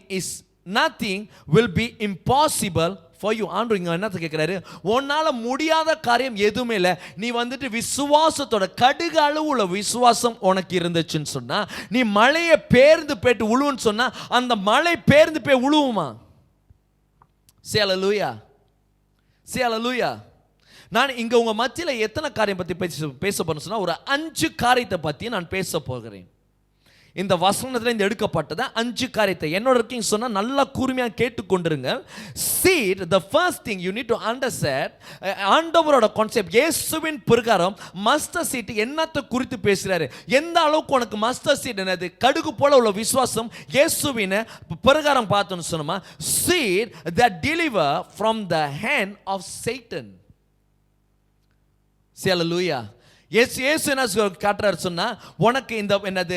will be impossible for you. ஆண்டவர் இங்க என்ன கேட்கிறாரு? உன்னால முடியாத காரியம் எதுவுமே இல்லை. நீ வந்துட்டு விசுவாசத்தோட கடுகு அளவுள்ள விசுவாசம் உனக்கு இருந்துச்சுன்னு சொன்னா, நீ மலையை பேர்ந்து போயிட்டு உழுவுன்னு சொன்னா அந்த மலை பேர்ந்து போய் உழுவுமா? Say hallelujah. Say hallelujah. நான் இங்க உங்க மத்தியில எத்தனை காரியம் பத்தி பேச போறேன்னு சொன்னா, ஒரு 5 காரியத்தை பத்தி நான் பேச போகிறேன். இந்த வசனத்துல இந்த எடுக்கப்பட்டத 5 காரியத்தை என்னோட இருக்கீங்க சொன்னா நல்லா கூர்மையா கேட்டுக்கொண்டிருங்க. Seed, the first thing you need to understand, ஆண்டவரோட கான்செப்ட், இயேசுவின் பிரகாரம் மஸ்டர்ட் சீட் என்னத்தை குறித்து பேசுறாரு? எந்த அளவுக்கு உனக்கு மஸ்டர்ட் சீட் என்னது கடுகு போல உள்ள விசுவாசம் இயேசுவின் பிரகாரம் பார்த்தோம்னு சொன்னோமா, seed that deliver from the hand of Satan. Say hallelujah. இயேசு என்ன காட்டுறாரு சொன்னா, உனக்கு இந்த என்னது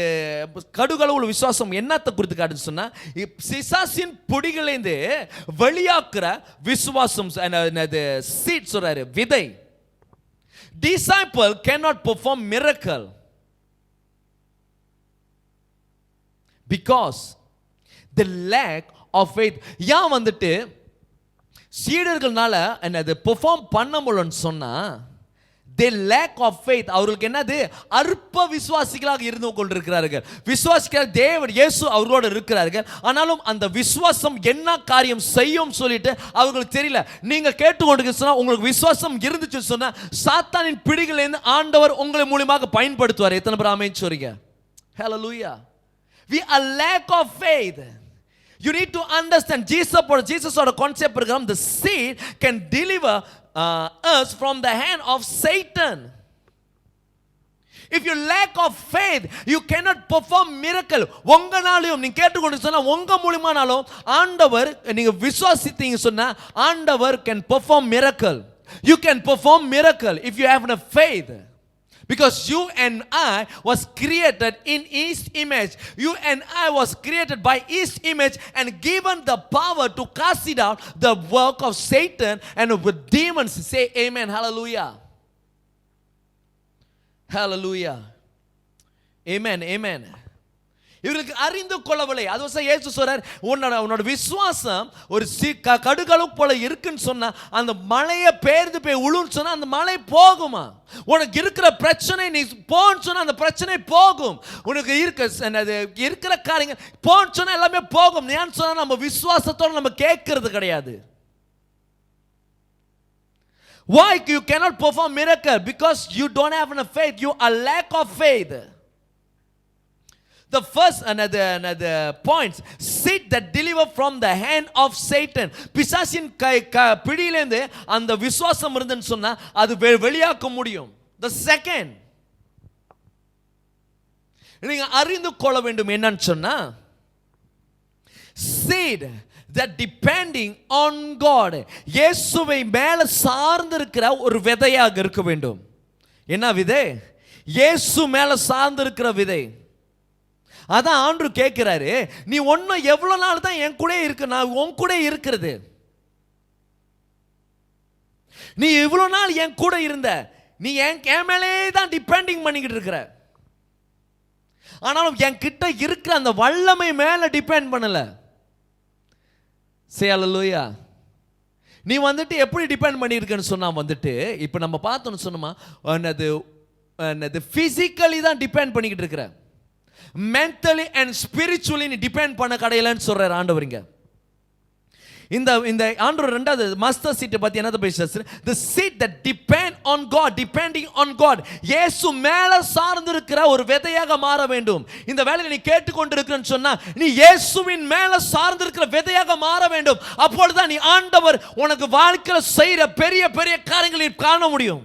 கடுகளவுள்ள விசுவாசம் என்னத்தை குறித்து காட்டுன்னு சொன்னா, பிசாசின் பொடிகளிலிருந்து வெளியாக்குற விசுவாசம் என்னது சீட் சொல்றாரு, விதை. Disciple cannot perform miracle because the lack of faith. ஏன் வந்துட்டு சீடர்கள்னால என்னது பெர்ஃபார்ம் பண்ண முடியலன்னு சொன்னா, they lack of faith. அவர்களுக்கு என்னது அற்ப விசுவாசிகளாக இருந்து கொண்டிருக்கிறார்கள். விசுவாசிகள் தேவன் இயேசு அவர்களோடு இருக்கிறார்கள், ஆனாலும் அந்த விசுவாசம் என்ன காரியம் செய்யும் சொல்லிட்டு அவங்களுக்கு தெரியல. நீங்க கேட்டுக்கொண்டு சொன்னா, உங்களுக்கு விசுவாசம் இருந்துச்சு சொன்னா சாத்தானின் பிடிகளில் இருந்து ஆண்டவர் உங்களை மூலமாக பயன்படுத்துவார். எத்தனை பேர் ஆமென் சொல்றீங்க? Hallelujah. We are lack of faith. You need to understand Jesus oda concept program, the seed can deliver us from the hand of Satan. If you lack of faith, you cannot perform miracle. உங்கனாலும் நீங்க கேட்டுக்கொண்டு சொன்னா, உங்க மூலமானாலும் ஆண்டவர் நீங்க விசுவாசித்தீங்க சொன்னா ஆண்டவர் can perform miracle. You can perform miracle if you have enough faith. Because you and I was created in His image. You and I was created by His image and given the power to cast it out, the work of Satan and with demons. Say amen. Hallelujah. Hallelujah. Amen. Amen. இவர்களுக்கு அறிந்து கொள்ளவில்லை. அது இயேசு சொல்றார், உன்னோட விசுவாசம் ஒரு கடுகளவு போல இருக்குன்னு சொன்னா அந்த மலையை பேர்ந்து போய் உழுன்னு சொன்னா அந்த மலை போகுமா? உனக்கு இருக்கிற பிரச்சனை நீ போன்னு சொன்னா அந்த பிரச்சனை போகும். உனக்கு இருக்கிற காரியங்கள் போன்னு சொன்னா எல்லாமே போகும். ஏன்னு சொன்னா நம்ம விசுவாசத்தோட நம்ம கேட்கறது கிடையாது. Why you cannot perform miracle? Because you don't have enough faith. You are lack of faith. The first another points, seed that deliver from the hand of Satan. பிசாசின் பிடியிலிருந்து அந்த விசுவாசம் இருந்துன்னு சொன்னா அது வெளியாக்க முடியும். The second, நீங்க அறிந்து கொள்ள வேண்டும் என்னன்னு சொன்னா, seed that depending on God, இயேசுவை மேல சார்ந்து இருக்கிற ஒரு விதையாக இருக்க வேண்டும். என்ன விதை? இயேசு மேல சார்ந்து இருக்கிற விதை. அதான் ஆண்டவர் கேட்கிறாரு, நீ ஒன்னும் எவ்வளவு நாள் தான் என் கூட இருக்கு, நான் உன் கூட இருக்கிறது. நீ இவ்வளவு நாள் என் கூட இருந்த, நீ என் மேலே தான் டிபெண்டிங் பண்ணிக்கிட்டு இருக்கிற. ஆனாலும் என் கிட்ட இருக்கிற அந்த வல்லமை மேல டிபெண்ட் பண்ணல. சே அல்லேலூயா. நீ வந்துட்டு எப்படி டிபெண்ட் பண்ணியிருக்கன்னு சொன்னா வந்துட்டு இப்போ நம்ம பார்த்தோன்னு சொன்னோமா, அது பிசிக்கலி தான் டிபெண்ட் பண்ணிக்கிட்டு இருக்கிற, மென்டலி அண்ட் ஸ்பிரிச்சுவலி நீ டிபெண்ட் பண்ண கடையிலன்னு சொல்றாரு ஆண்டவருங்க. இந்த ஆண்டவர் ரெண்டாவது மாஸ்டர் சீட் பத்தி என்னது பேசுறாரு? the seed that depend on God, depending on God. இயேசு மேல சார்ந்து இருக்கிற ஒரு விதையாக மாற வேண்டும். இந்த வேளையில நீ கேட்டுக்கொண்டிருக்கிறன்னு சொன்னா நீ இயேசுவின் மேல சார்ந்து இருக்கிற விதையாக மாற வேண்டும். அப்பொழுதுதான் நீ ஆண்டவர் உனக்கு வாழ்க்கையில செய்யற பெரிய பெரிய காரியங்களை காண முடியும்.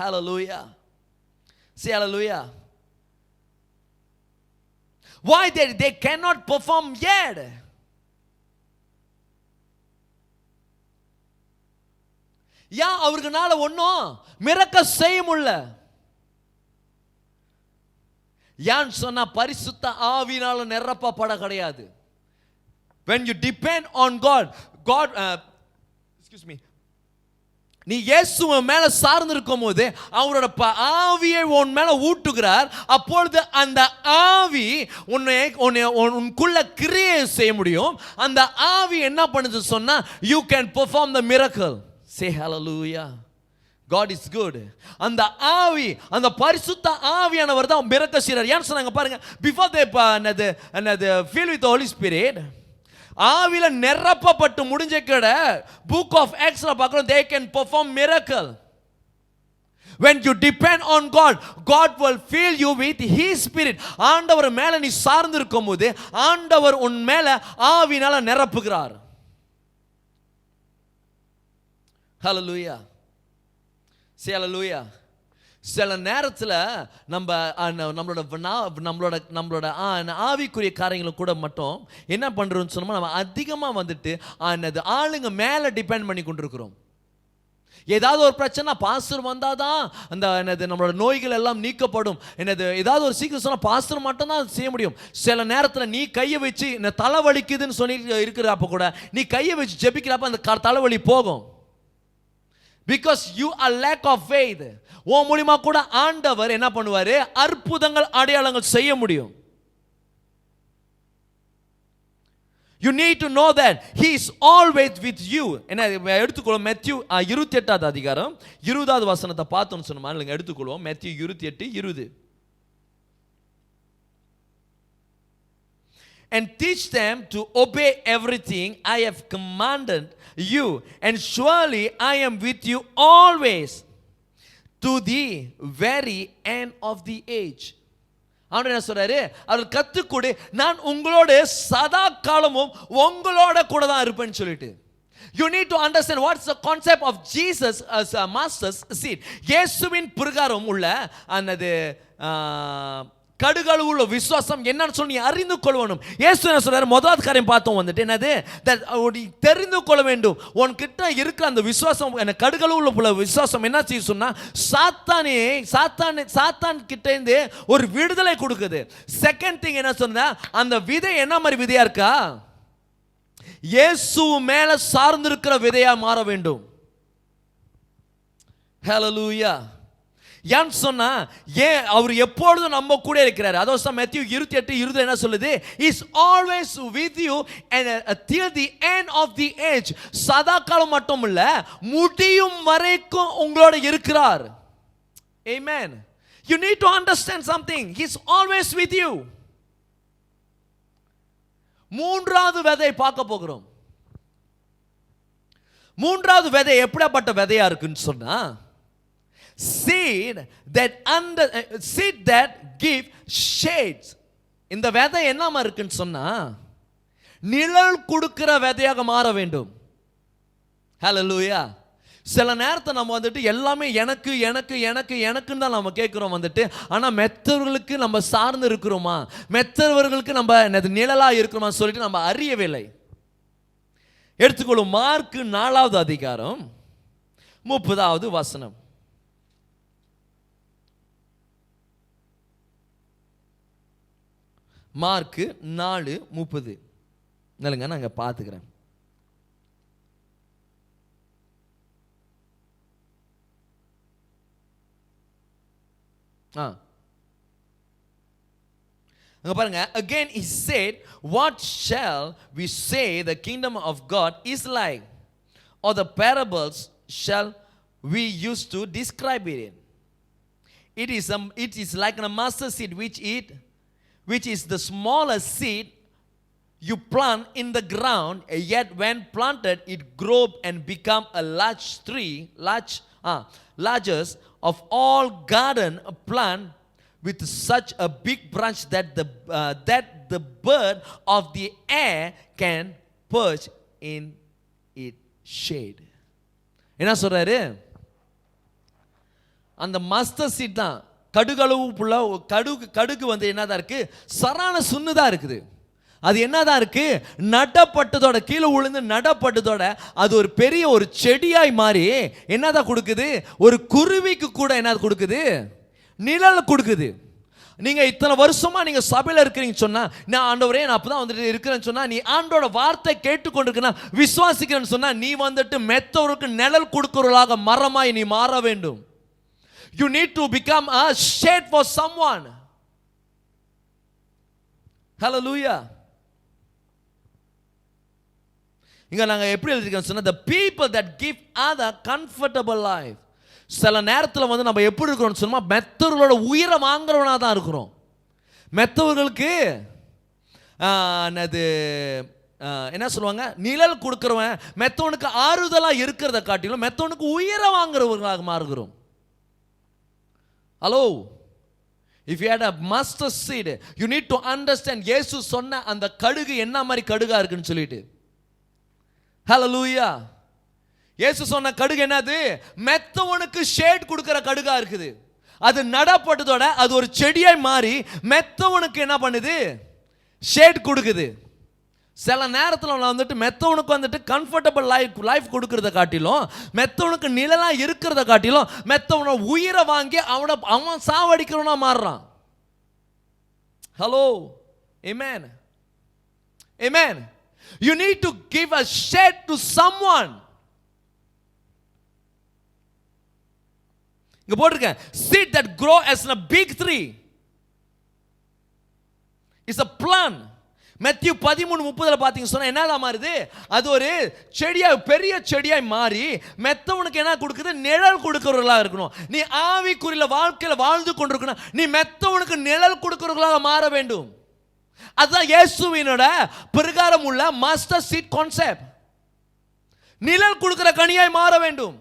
hallelujah. say hallelujah. why they cannot perform yet? ஏன் அவர்களால ஒன்றும் மிரக்கல் செய்ய முடியல? ஏன் சொன்னா பரிசுத்த ஆவியினால நிரப்பப்பட கிடையாது. when you depend on God, நீ இயேசுவை மேல சார்ந்து இருக்கும் போது அவரோட ஆவியை உன் மேல ஊட்டுகிறார். அப்பொழுது அந்த ஆவி உனக்குள்ள கிரியை செய்ய முடியும். அந்த ஆவி என்ன பண்ணுது சொன்னா, you can perform the miracle. say hallelujah. God is good. அந்த ஆவி, அந்த பரிசுத்த ஆவியானவர் தான் மிரக்கல் செய்றார். ஏன் சொன்னாங்க பாருங்க, before they filled with the Holy Spirit, ஆவில நிரப்பப்பட்டு முடிஞ்ச கட book of Acts ல பார்க்கிறோம், they can perform miracle. when you depend on God, God will fill you with His Spirit. ஆண்டவர் மேல நீ சார்ந்து இருக்கும்போது ஆண்டவர் உன் மேல ஆவினால நிரப்புகிறார். ஹalleluya. say hallelujah. சில நேரத்தில் நம்மளோட ஆவிக்குரிய காரியங்களும் கூட மட்டும் என்ன பண்றோம்னு சொன்னோம்னா, நம்ம அதிகமாக வந்துட்டு ஆளுங்க மேலே டிபெண்ட் பண்ணி கொண்டிருக்கிறோம். ஏதாவது ஒரு பிரச்சனை பாஸ்டர் வந்தாதான் அந்த நம்மளோட நோய்கள் எல்லாம் நீக்கப்படும். ஏதாவது ஒரு சீக்கிரம் சொன்னால் பாஸ்டர் மட்டும் தான் செய்ய முடியும். சில நேரத்தில் நீ கையை வச்சு இந்த தலைவலிக்குதுன்னு சொல்லி இருக்கிறப்ப கூட நீ கையை வச்சு ஜெபிக்கிறப்ப அந்த தலைவலி போகும். because you are lack of faith. உன் மூலமா கூட ஆண்டவர் என்ன பண்ணுவாரு? அற்புதங்கள் அடையாளங்கள் செய்ய முடியும். you need to know that he is always with you. என்ன எடுத்துக்கொள்ளும் மேத்யூ 28வது அதிகாரம் 20வது வசனத்தை பார்த்தோம்னு சொன்னா இல்லங்க, எடுத்துக்கொள்வோம் Matthew 28:20. and teach them to obey everything I have commanded you, and surely I am with you always to the very end of the age. ஆண்டவர் என்ன சொல்றாரு? அவர் கத்துக்கொடு, நான் உங்களோட சதா காலமும் உங்களோட கூட தான் இருப்பேன்னு சொல்லிட்டு. You need to understand what's the concept of Jesus as a master's seed. இயேசுவின் பிரகாரம் உள்ள அந்த கடுகளவு உள்ள விசுவாசம் என்னன்னு சொல்லி அறிந்து கொள்ளணும். இயேசு என்ன சொல்றாரு? முதலாவது காரியம் பார்த்தோம் வந்துட்டு என்னது? தெரிந்து கொள்ள வேண்டும். உன்கிட்ட இருக்கிற அந்த விசுவாசம், கடுகளவு உள்ள விசுவாசம் என்ன செய்ய சொன்னா, சாத்தான் கிட்ட இருந்து ஒரு விடுதலை கொடுக்குது. செகண்ட் திங் என்ன சொன்னா, அந்த விதை என்ன மாதிரி விதையா இருக்கா? இயேசு மேல சார்ந்து இருக்கிற விதையா மாற வேண்டும். ஹalleluya. ஏன் சொன்னா, ஏன் அவர் எப்பொழுதும் நம்ம கூட இருக்கிறார். அதாவது மேத்யூ 28:20 என்ன சொல்லுது? Is always with you till the end of the age. சதா காலம் மட்டும் இல்ல, முடியும் வரைக்கும் உங்களோட இருக்கிறார். Amen. You need to understand something. He is always with you. மூன்றாவது விதை பார்க்க போகிறோம். மூன்றாவது விதை எப்படிப்பட்ட விதையா இருக்குன்னு சொன்னா, seed that give shades. இந்த விதை என்னமா இருக்குன்னு சொன்னா, நிழல் கொடுக்கிற விதையாக மாற வேண்டும். ஹalleluya. சில நேரத்தை நம்ம வந்துட்டு எல்லாமே எனக்கு எனக்கு எனக்கு எனக்குன்னு தான் நம்ம கேட்குறோம் வந்துட்டு. ஆனால் மெத்தவர்களுக்கு நம்ம சார்ந்து இருக்கிறோமா, மெத்தவர்களுக்கு நம்ம நிழலா இருக்கிறோமா சொல்லிட்டு நம்ம அறியவில்லை. எடுத்துக்கொள்ளும் மார்க்கு 4வது அதிகாரம் 30வது வசனம். மார்க்கு 4:30. இல்லைங்க, நான் இங்கே பார்த்துக்கிறேன். அங்க பாருங்க. Again he said, what shall we say the kingdom of God is like, or the parables shall we use to describe it? It is like a mustard seed which is the smallest seed you plant in the ground, yet when planted it grow and become a large tree, largest of all garden plant, with such a big branch that the bird of the air can perch in its shade. என்ன சொல்றாரு? அந்த mustard seat தான் கடுகளவு புள்ள கடுகு வந்து என்னதான் இருக்கு? சரான சுண்ணுதான் இருக்குது. அது என்னதான் இருக்கு? நடப்பட்டதோட, கீழே விழுந்து நடப்பட்டதோட அது ஒரு பெரிய ஒரு செடியாய் மாறி என்னதான் கொடுக்குது? ஒரு குருவிக்கு கூட என்னது கொடுக்குது? நிழல் கொடுக்குது. நீங்க இத்தனை வருஷமா நீங்க சபையில இருக்கிறீங்க சொன்னா, நான் ஆண்டவரே நான் அப்பதான் வந்துட்டு இருக்கிறேன்னு சொன்னா, நீ ஆண்டோட வார்த்தை கேட்டுக்கொண்டிருக்கனா, விசுவாசிக்கிறேன்னு சொன்னா, நீ வந்துட்டு மெத்தவருக்கு நிழல் கொடுக்கிறவர்களாக மரமாய் நீ மாற வேண்டும். You need to become a shade for someone. Hallelujah. இங்க நாங்க எப்படி எழுதிருக்கோம் சொன்னா, the people that give other comfortable life. சில நேரத்தில் வந்து நம்ம எப்படி இருக்கிறோம்னு சொன்னா, மெத்தவர்களோட உயிரை வாங்குறவனா தான் இருக்கிறோம். மெத்தவர்களுக்கு என்ன சொல்லுவாங்க? நிழல் கொடுக்கிறவன். மெத்தவனுக்கு ஆறுதலா இருக்கிறத காட்டிலும் மெத்தவனுக்கு உயிரை வாங்குறவர்களாக மாறுகிறோம். Hello, if you had a mustard seed, you need to understand இயேசு சொன்ன அந்த கடுகு என்ன மாதிரி கடுகா இருக்குன்னு சொல்லிட்டு. ஹalleluya. இயேசு சொன்ன கடுகு என்னது? மெத்தவனுக்கு ஷேட் கொடுக்கிற கடுகா இருக்குது. அது நடப்பட்டதோட அது ஒரு செடியாய் மாறி மெத்தவனுக்கு என்ன பண்ணுது? ஷேட் கொடுக்குது. சில நேரத்தில் வந்துட்டு மெத்தவனுக்கு வந்துட்டு கம்ஃபர்டபுள் லைஃப் கொடுக்கறத காட்டிலும், மெத்தவனுக்கு நிழலா இருக்கிறத காட்டிலும், மெத்தவனை உயிரை வாங்கி அவன் சாவடிக்கிறவனா மாறுறான். Hello, amen, amen. You need to give a shade to someone. இங்க போட்டிருக்கேன், seed that grow as a big tree is a plant. மத்தேயு 13:30 பாத்தீங்க சொன்னா என்னதான் மாறுது? அது ஒரு செடியா, பெரிய செடியாய் மாறி மெத்தவனுக்கு என்ன கொடுக்குது? நிழல் கொடுக்கிறவர்களா இருக்கணும். நீ ஆவிக்குரிய வாழ்க்கையில வாழ்ந்து கொண்டிருக்கணும், நீ மெத்தவனுக்கு நிழல் கொடுக்கிறவர்களாக மாற வேண்டும். அதுதான் இயேசுவினோட பிரகாரம் உள்ள மாஸ்டர் சீட் கான்செப்ட். நிழல் கொடுக்கிற கனியாய் மாற வேண்டும்.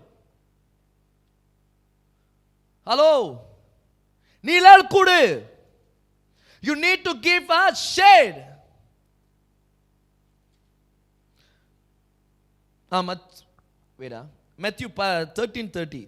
ஹலோ, நிழல் கொடு. You need to give a shade. Matthew 13:30.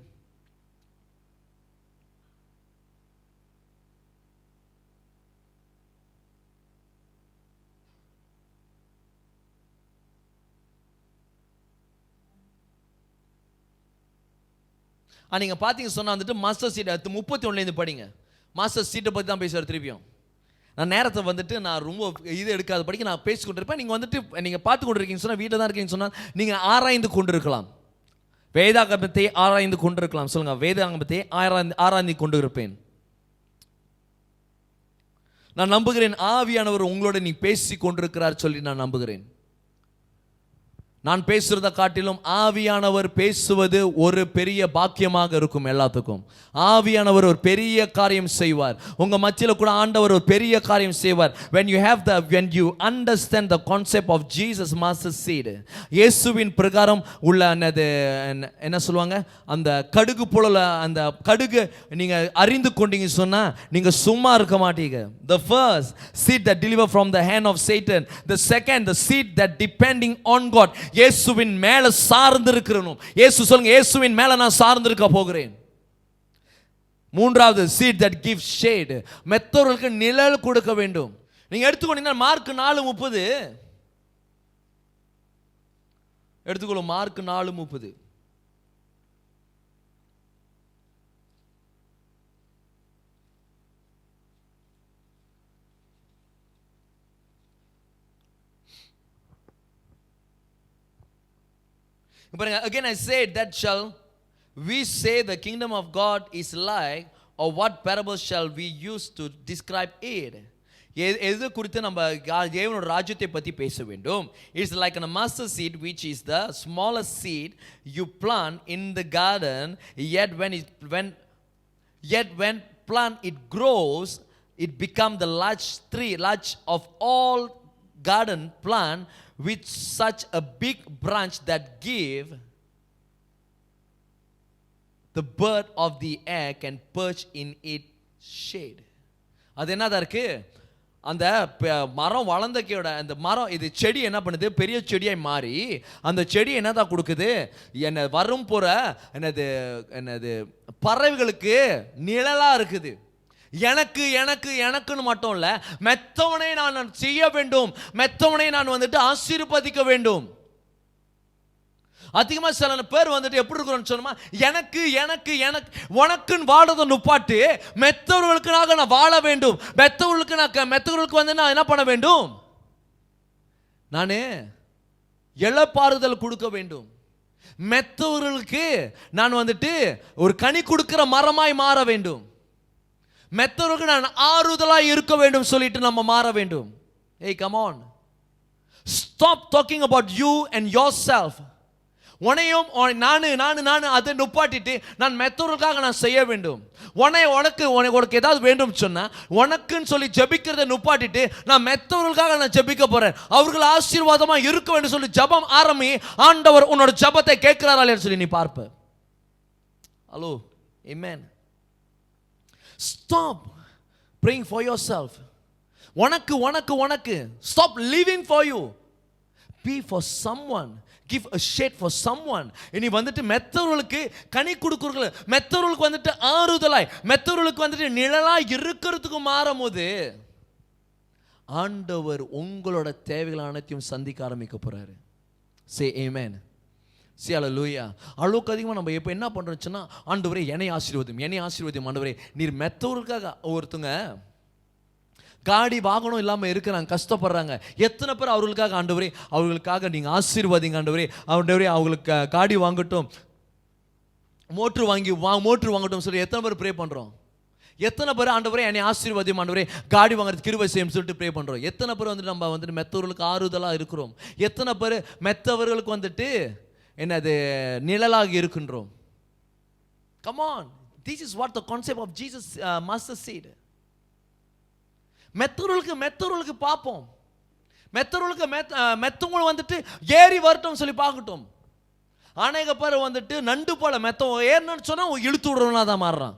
நீங்க பாத்தீங்க சொன்னா வந்துட்டு மாஸ்டர் சீட் 31 படிங்க. மாஸ்டர் சீட்டை பத்தி தான் பேசுவார் திருப்பியும். நான் நேரத்தை வந்துட்டு நான் ரொம்ப இது எடுக்காத படிக்க நான் பேசி கொண்டிருப்பேன். நீங்கள் வந்துட்டு நீங்கள் பார்த்து கொண்டு இருக்கீங்க சொன்னால், வீட்டில் தான் இருக்கீங்கன்னு சொன்னால், நீங்கள் ஆராய்ந்து கொண்டிருக்கலாம். வேதாகமத்தை ஆராய்ந்து கொண்டிருக்கலாம். சொல்லுங்க, வேதாகமத்தை ஆராய்ந்து கொண்டு இருப்பேன். நான் நம்புகிறேன் ஆவியானவர் உங்களோட நீ பேசி கொண்டிருக்கிறார் சொல்லி நான் நம்புகிறேன். நான் பேசுறத காட்டிலும் ஆவியானவர் பேசுவது ஒரு பெரிய பாக்கியமாக இருக்கும். எல்லாத்துக்கும் ஆவியானவர் ஒரு பெரிய காரியம் செய்வார். உங்க மத்தியில கூட ஆண்டவர் ஒரு பெரிய காரியம் செய்வார். when you understand the concept of Jesus master seed, இயேசுவின் பிரகாரம் உள்ள என்ன சொல்லுவாங்க, அந்த கடுகு போல அந்த கடுகு நீங்க அறிந்து கொண்டீங்க சொன்னா நீங்க சும்மா இருக்க மாட்டீங்க. The first seed that deliver from the hand of Satan, the second the seed that depending on God, இயேசுவின் மேல சார்ந்து இருக்கணும். இயேசு சொல்லுங்க, இயேசுவின் மேல நான் சார்ந்து இருக்க போகிறேன். மூன்றாவது seed that gives shade, மெத்தவர்களுக்கு நிழல் கொடுக்க வேண்டும். நீங்க எடுத்துக்கொண்டீங்கன்னா மார்க் 4:30 எடுத்துக்கொள்ளும். மார்க் 4:30. பாருங்க, again I said, that shall we say the kingdom of God is like, or what parables shall we use to describe it? எது குறித்து நம்ம தேவனோட ராஜ்யத்தை பற்றி பேச வேண்டும்? It's like a mustard seed, which is the smallest seed you plant in the garden, yet when plant it grows, it become the large of all garden plant, with such a big branch that give the bird of the air can perch in its shade. அது என்னதான் இருக்கு? அந்த மரம் வளர்ந்தக்கையோட அந்த மரம், இது செடி என்ன பண்ணுது? பெரிய செடியாய் மாறி அந்த செடி என்னதான் கொடுக்குது? என்ன வரும் போற என்னது பறவைகளுக்கு நிழலா இருக்குது. எனக்கு எனக்கு எனக்குன்னு மட்டும் இல்ல, மெத்தவனை நான் செய்ய வேண்டும், மெத்தவனை நான் வந்துட்டு ஆசீர்வதிக்க வேண்டும். அதிகமாக சில பேர் வந்துட்டு எப்படி இருக்கிறோன்னு சொன்னா, எனக்கு எனக்கு எனக்கு உனக்குன்னு வாழதை நுப்பாட்டு மெத்தவர்களுக்காக நான் வாழ வேண்டும், மெத்தவர்களுக்கு வந்து நான் என்ன பண்ண வேண்டும்? நான் இளப்பாறுதல் கொடுக்க வேண்டும், மெத்தவர்களுக்கு நான் வந்துட்டு ஒரு கனி கொடுக்கிற மரமாய் மாற வேண்டும், மெத்தவர்களுக்கு நான் ஆறுதலாய் இருக்க வேண்டும் சொல்லிட்டு நம்ம மாற வேண்டும். Hey, come on, stop talking about you and yourself. உன்னையும் நான் அதை நுப்பாட்டிட்டு நான் மெத்தவர்களுக்காக நான் செய்ய வேண்டும், உனக்கு ஏதாவது வேண்டும் சொன்னா உனக்குன்னு சொல்லி ஜெபிக்கிறத நுப்பாட்டிட்டு நான் மெத்தவர்களுக்காக நான் ஜெபிக்க போறேன், அவர்கள் ஆசீர்வாதமா இருக்க வேண்டும் சொல்லி ஜெபம் ஆரம்பி. ஆண்டவர் உன்னோட ஜெபத்தை கேட்கிறாரா இல்லையா சொல்லி நீ பார்ப்ப. Hello, amen. Stop praying for yourself. உனக்கு stop living for you. Be for someone. Give a shade for someone. இனி வந்துட்டு மெத்தவர்களுக்கு கனி கொடுக்குறீர்கள், மெத்தவர்களுக்கு வந்துட்டு ஆறுதலாய், மெத்தவர்களுக்கு வந்துட்டு நிழலாய் இருக்கிறதுக்கு மாறும்போது ஆண்டவர் உங்களோட தேவைகள் அனைத்தையும் சந்திக்க ஆரம்பிக்க போறாரு. Say amen. See, hallelujah. அளவுக்கு அதிகமாக நம்ம இப்போ என்ன பண்ணுறோம்னா, ஆண்டவரே என்னை ஆசீர்வதியும் ஆண்டவரே. நீர் மெத்தவர்களுக்காக ஒருத்தங்க காடி வாகனம் இல்லாமல் இருக்கிறாங்க, கஷ்டப்படுறாங்க. எத்தனை பேர் அவர்களுக்காக ஆண்டவரே, அவர்களுக்காக நீங்கள் ஆசீர்வாதிங்க ஆண்டவரே, அவங்களுக்கு காடி வாங்கட்டும், மோட்ரு வாங்கட்டும் சொல்லி எத்தனை பேர் ப்ரே பண்ணுறோம்? எத்தனை பேர் ஆண்டவரே என்னை ஆசீர்வாதியும் ஆண்டவரே, காடி வாங்குறது கிருபை செய்யும் சொல்லிட்டு ப்ரே பண்ணுறோம்? எத்தனை பேர் வந்துட்டு நம்ம வந்துட்டு மெத்தவர்களுக்கு ஆறுதலாக இருக்கிறோம்? எத்தனை பேர் மெத்தவர்களுக்கு வந்துட்டு என்னது நிழலாக இருக்கின்றோம்? Come on, this is what the concept of Jesus mustard seed. மெத்தவர்களுக்கு பார்ப்போம், மெத்தவங்க வந்துட்டு ஏறி வரட்டும் சொல்லி பார்க்கட்டும். அநேக பேர் வந்துட்டு நண்டு போல மெத்தவங்க ஏறணும்னு சொன்னா இழுத்து விடுறவனா தான் மாறுறான்.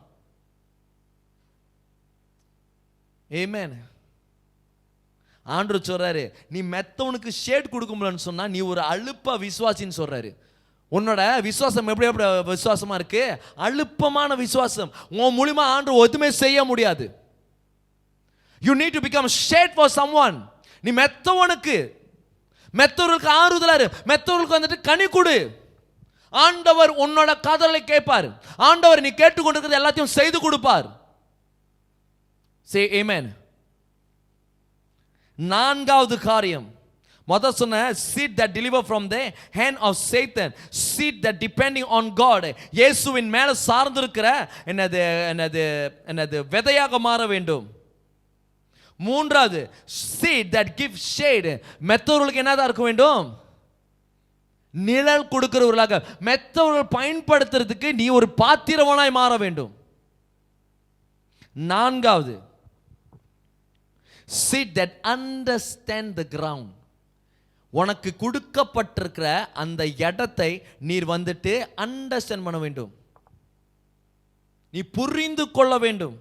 ஆமென். ஆண்டவர் சொல்றாரு, நீ மெத்தவனுக்கு ஷேட் கொடுக்க முடியலன்னு சொன்னா நீ ஒரு அழுப்ப விசுவாசின்னு சொல்றாரு. உன்னோட விசுவாசம் எப்படி விசுவாசமா இருக்கு? அழுப்பமான விசுவாசம். உன் மூலியமா ஆண்டவர் எதுவுமே செய்ய முடியாது. You need to become shade for someone. நீ மெத்தவர்களுக்கு ஆறுதலா இரு, மெத்தவர்களுக்கு வந்துட்டு கனி கொடு. ஆண்டவர் உன்னோட காதலை கேட்பார், ஆண்டவர் நீ கேட்டுக்கொண்டிருக்கிறது எல்லாத்தையும் செய்து கொடுப்பார். Say amen. நான்காவது காரியம், முதல் சொன்ன seed that deliver from the hand of Satan, seed that depending on God, இயேசுவின் மேல சார்ந்திருக்கிற என்னது விதையாக மாற வேண்டும். மூன்றாவது seed that give shade, மெத்தவர்களுக்கு என்னதான் இருக்க வேண்டும்? நிழல் கொடுக்கிறவர்களாக, மெத்தவர்கள் பயன்படுத்துறதுக்கு நீ ஒரு பாத்திரவனாய் மாற வேண்டும். நான்காவது seed that understand the ground, உனக்கு கொடுக்கப்பட்டிருக்கிற அந்த இடத்தை நீர் வந்துட்டு அண்டர்ஸ்டாண்ட் பண்ண வேண்டும், நீ புரிந்து கொள்ள வேண்டும்.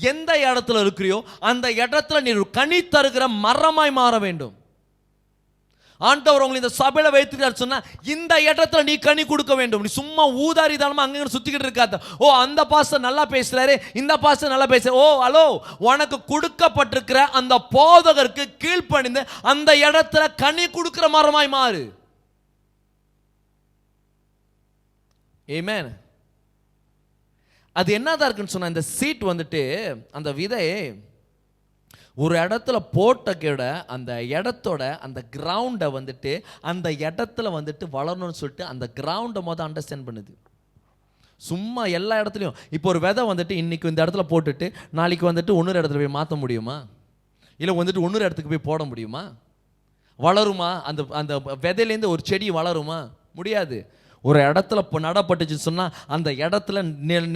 எந்த இடத்துல இருக்கிறியோ அந்த இடத்துல நீ கனி தருகிற மரமாய் மாற வேண்டும். ஆண்டவர் உங்களை இந்த சபையில வைத்துக்கிறார் சொன்னா இந்த இடத்துல நீ கனி கொடுக்க வேண்டும். நீ சும்மா ஊதாரிதானமா அங்க சுத்திக்கிட்டு இருக்காத. ஓ, அந்த பாஸ்டர் நல்லா பேசுறாரு, இந்த பாஸ்டர் நல்லா பேசுறாரு. ஓ ஹலோ, உனக்கு கொடுக்கப்பட்டிருக்கிற அந்த போதகருக்கு கீழ்ப்பணிந்து அந்த இடத்துல கனி கொடுக்கிற மரமாய் மாறு. ஆமென். அது என்னதான் இருக்குன்னு சொன்னா, இந்த சீட் வந்துட்டு அந்த விதை ஒரு இடத்துல போட்ட அந்த இடத்தோட அந்த கிரவுண்டை வந்துட்டு அந்த இடத்துல வந்துட்டு வளரணும்னு சொல்லிட்டு அந்த கிரவுண்டை அண்டர்ஸ்டாண்ட் பண்ணுது. சும்மா எல்லா இடத்துலையும் இப்போ ஒரு விதை வந்துட்டு இன்னைக்கு இந்த இடத்துல போட்டுட்டு நாளைக்கு வந்துட்டு இன்னொரு இடத்துல போய் மாற்ற முடியுமா? இல்லை வந்துட்டு இன்னொரு இடத்துக்கு போய் போட முடியுமா? வளருமா? அந்த அந்த விதையிலேருந்து ஒரு செடி வளருமா? முடியாது. ஒரு இடத்துல இப்போ நடப்பட்டுச்சுன்னு சொன்னால் அந்த இடத்துல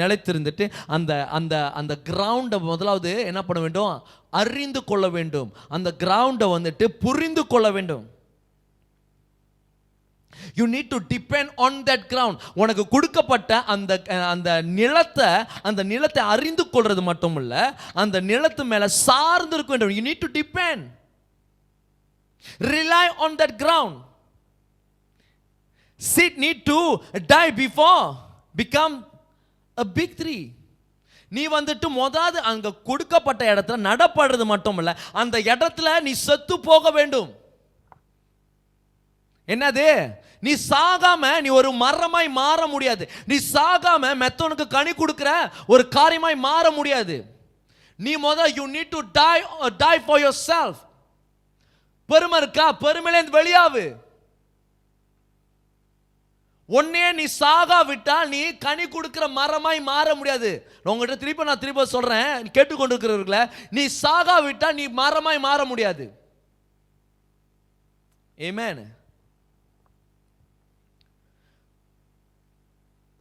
நிலைத்திருந்துட்டு அந்த அந்த அந்த கிரவுண்டை முதலாவது என்ன பண்ண வேண்டும்? அறிந்து கொள்ள வேண்டும். அந்த கிரவுண்டை வந்துட்டு புரிந்து கொள்ள வேண்டும். You need to depend on that ground. உனக்கு கொடுக்கப்பட்ட அந்த அந்த நிலத்தை அறிந்து கொள்றது மட்டும் இல்ல, அந்த நிலத்து மேல சார்ந்து இருக்க வேண்டும். You need to depend. Rely on that ground. Seed need to die before become a big tree. நீ வந்துட்டு முதல்ல அங்க கொடுக்கப்பட்ட இடத்துல நடப்படுறது மட்டும் இல்ல, அந்த இடத்துல நீ செத்து போக வேண்டும். என்னது? நீ சாகாம நீ ஒரு மரமாய் மாற முடியாது. நீ சாகாம மெத்தனுக்கு கனி கொடுக்கிற ஒரு காரியமாய் மாற முடியாது. நீ you need to die for yourself. பெருமை இருக்கா? பெருமையிலேருந்து வெளியாவு. ஒன்னே நீ சாகா விட்டா நீ கனி கொடுக்கிற மரமாய் மாற முடியாது. உங்ககிட்ட நான் திருப்பி சொல்றேன், கேட்டுக்கொண்டிருக்கிறவர்கள, நீ சாகா விட்டா நீ மரமாய் மாற முடியாது. ஆமென்.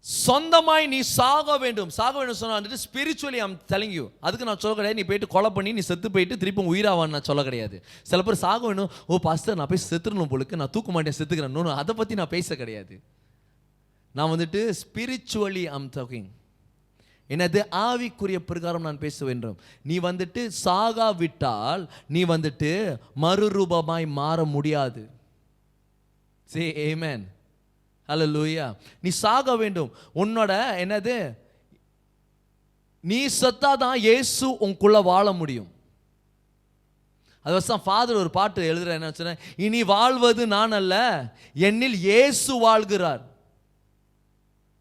சொந்தமாய் நீ சாக வேண்டும். சொன்னா வந்துட்டு ஸ்பிரிச்சுவலி ஐம் டெல்லிங் யூ. அதுக்கு நான் சொல்ல கிடையாது நீ போயிட்டு கொலை பண்ணி நீ செத்து போயிட்டு திருப்பி உயிராவான்னு நான் சொல்ல கிடையாது. சில பேர் சாக வேணும், ஓ பாஸ்டர் நான் போய் செத்துடணும் போலுக்கு, நான் தூக்க மாட்டேன் செத்துக்கிறேன், அதை பற்றி நான் பேச கிடையாது. நான் வந்துட்டு ஸ்பிரிச்சுவலி ஐம் டாக்கிங். எனது ஆவிக்குரிய பிரகாரம் நான் பேச வேண்டும். நீ வந்துட்டு சாகா விட்டால் நீ வந்துட்டு மறுரூபமாய் மாற முடியாது. சே ஆமென். ஹல்லேலூயா. நீ சாக வேண்டும். உன்னோட என்னது? நீ செத்தாதான் இயேசு உனக்குள்ள வாழ முடியும். அது வருஷம் ஃபாதர் ஒரு பாட்டு எழுதுற என்ன சொன்ன, இனி வாழ்வது நான் அல்ல என்னில் இயேசு வாழ்கிறார்.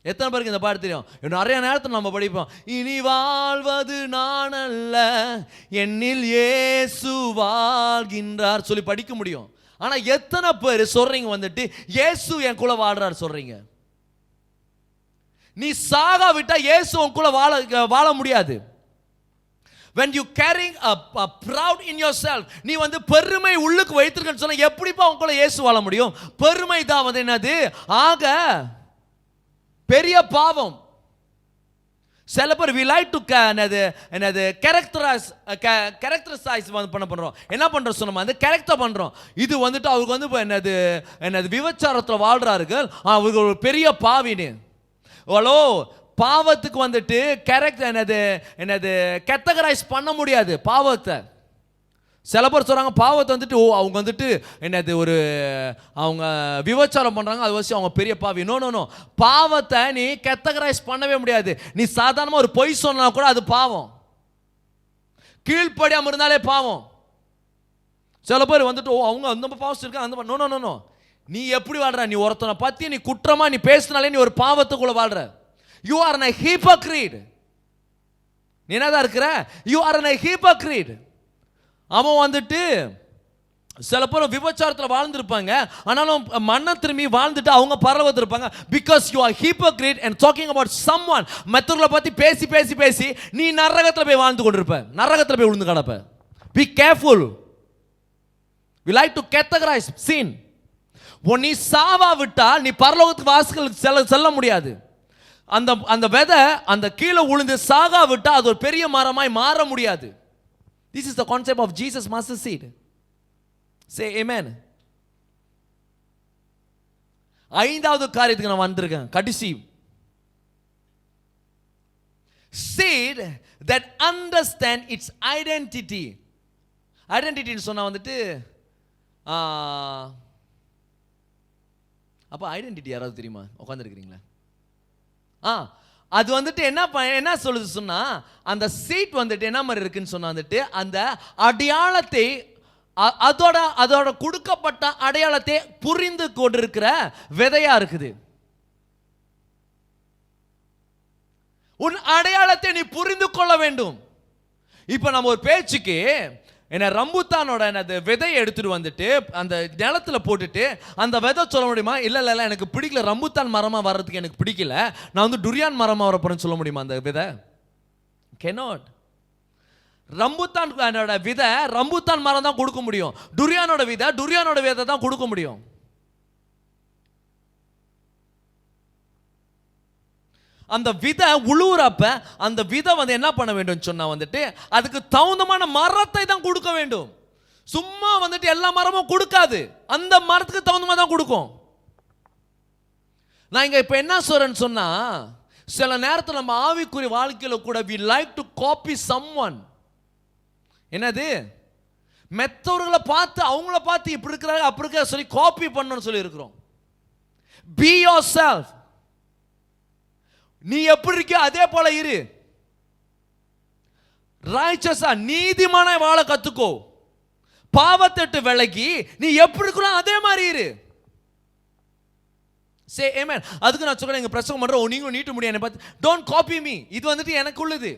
எத்தனை பேருக்கு இந்த பாட்டு தெரியும்? நிறைய நேரத்தில் நம்ம படிப்போம், இனி வாழ்வது நான் அல்ல என்னில் இயேசு வாழ்கின்றார் சொல்லி படிக்க முடியும். ஆனா எத்தனை பேர் சொல்றீங்க வந்துட்டு இயேசு என் கூட வாழ்றார் சொல்றீங்க? நீ சாகா விட்டா இயேசு உனக்குள்ள வாழ முடியாது. when you carrying a proud in yourself, நீ வந்து பெருமை உள்ளுக்கு வைத்திருக்கன்னு சொன்னா எப்படிப்பா உனக்குள்ள இயேசு வாழ முடியும்? பெருமை தான் வந்து என்னது? ஆக பெரிய பாவம். சில பேர் we like to என்னது கேரக்டரைஸ் பண்ண பண்றோம். என்ன பண்றோம் சொன்னோம், அந்த கேரக்டர் பண்றோம். இது வந்துட்டு அவருக்கு வந்து என்னது விபச்சாரத்தில் வாழ்றார்கள், அவருக்கு ஒரு பெரிய பாவின்னு. ஓலோ பாவத்துக்கு வந்துட்டு கேரக்டர் என்னது கேட்டகரைஸ் பண்ண முடியாது பாவத்தை. சில பேர் சொல்றாங்க பாவத்தை வந்துட்டு அவங்க வந்துட்டு என்னது ஒரு அவங்க விபச்சாரம் பண்றாங்க, அது வச்சு அவங்க பெரிய பாவி. நோ நோ நோ, பாவத்தை நீ கேட்டகரைஸ் பண்ணவே முடியாது. நீ சாதாரணமா ஒரு பொய் சொன்னா கூட அது பாவம். கீழ்ப்படியாம இருந்தாலே பாவம். சில பேர் வந்துட்டு அவங்க அந்த பாவம் இருக்காங்க அந்த. நோ நோ நோ நோ, நீ எப்படி வாழ்ற? நீ ஒருத்தனை பத்தி நீ குற்றமா நீ பேசினாலே நீ ஒரு பாவத்துக்குள்ள வாழ்ற. You are a hypocrite. நீ என்னதான் இருக்கிற? You are a hypocrite. அவன் வந்துட்டு சில பேர் விபச்சாரத்தில் வாழ்ந்துருப்பாங்க, ஆனாலும் மண்ணை திரும்பி வாழ்ந்துட்டு அவங்க பரவத்து இருப்பாங்க. Because you are hypocrite and talking about someone. மற்றவர்களை பற்றி பேசி பேசி பேசி நீ நரகத்தில் போய் வாழ்ந்து கொண்டிருப்ப, நரகத்தில் போய் விழுந்து கிடப்ப. Be careful. We like to categorize sin. நீ சாவா விட்டால் நீ பரலோகத்துக்கு வாசலுக்கு செல்ல முடியாது. அந்த அந்த விதை அந்த கீழே விழுந்து சாகா விட்டா அது ஒரு பெரிய மரமாய் மாற முடியாது. This is the concept of Jesus mustard seed. Say amen. ஐந்தாவது காரியத்துக்கு நான் வந்திருக்கேன், கடைசி. Seed that understand its identity. Identity சொன்னா வந்துட்டு அப்ப ஐடென்டிட்டி யாராவது தெரியுமா? உட்காந்துருக்கிறீங்களா? அது வந்துட்டு என்ன சொல்லுது சொன்னா, அந்த சீட் வந்துட்டு என்ன மாதிரி இருக்குன்னு சொன்னா வந்துட்டு அந்த அடையாளத்தை அதோட கொடுக்கப்பட்ட அடையாளத்தை புரிந்து கொண்டிருக்கிற விதையா இருக்குது. உன் அடையாளத்தை நீ புரிந்து கொள்ள வேண்டும். இப்ப நம்ம ஒரு பேச்சுக்கு என்ன ரம்புத்தானோட என்னது விதையை எடுத்துட்டு வந்துட்டு அந்த நிலத்துல போட்டுட்டு அந்த விதை சொல்ல முடியுமா? இல்ல எனக்கு பிடிக்கல, ரம்புத்தான் மரமா வர்றதுக்கு எனக்கு பிடிக்கல, நான் வந்து டுரியான் மரமா வரப்போறேன்னு சொல்ல முடியுமா அந்த விதை? cannot. ரம்புத்தான் விதை ரம்புத்தான் மரம் தான் கொடுக்க முடியும். டுரியானோட விதை தான் கொடுக்க முடியும். அந்த விதை உழுவுறப்ப அந்த விதை வந்து என்ன பண்ண வேண்டும் சொன்னா வந்துட்டு அதுக்கு தகுந்தமான மரத்தை தான் கொடுக்க வேண்டும். சும்மா வந்துட்டு எல்லா மரமும் கொடுக்காது, அந்த மரத்துக்கு தகுந்தமா தான் கொடுக்கும். நான் இங்க இப்ப என்ன சொல்றேன்னு சொன்னா, சில நேரத்தில் நம்ம ஆவிக்குரிய வாழ்க்கையில கூட we like to copy someone. என்னது? மெத்தவர்களை பார்த்து அவங்கள பார்த்து இப்படி இருக்கிறாங்க அப்படி இருக்க சொல்லி காப்பி பண்ணணும்னு சொல்லி இருக்கிறோம். be yourself. நீ எப்படி இருக்கியோ அதே போல இரு. ரைச்சஸா நீதிமானாய் வாழ கத்துக்கோ. பாவத்தை விலகி நீ எப்படி இருக்கணும் அதே மாதிரி இரு. Say amen. அதுக்கு நான் சொல்றேன், எங்க பிரசங்கம் பண்றோம், நீங்களும் நீட்ட முடியாது பார்த்து don't copy me. இது வந்துட்டு எனக்கு உள்ளது.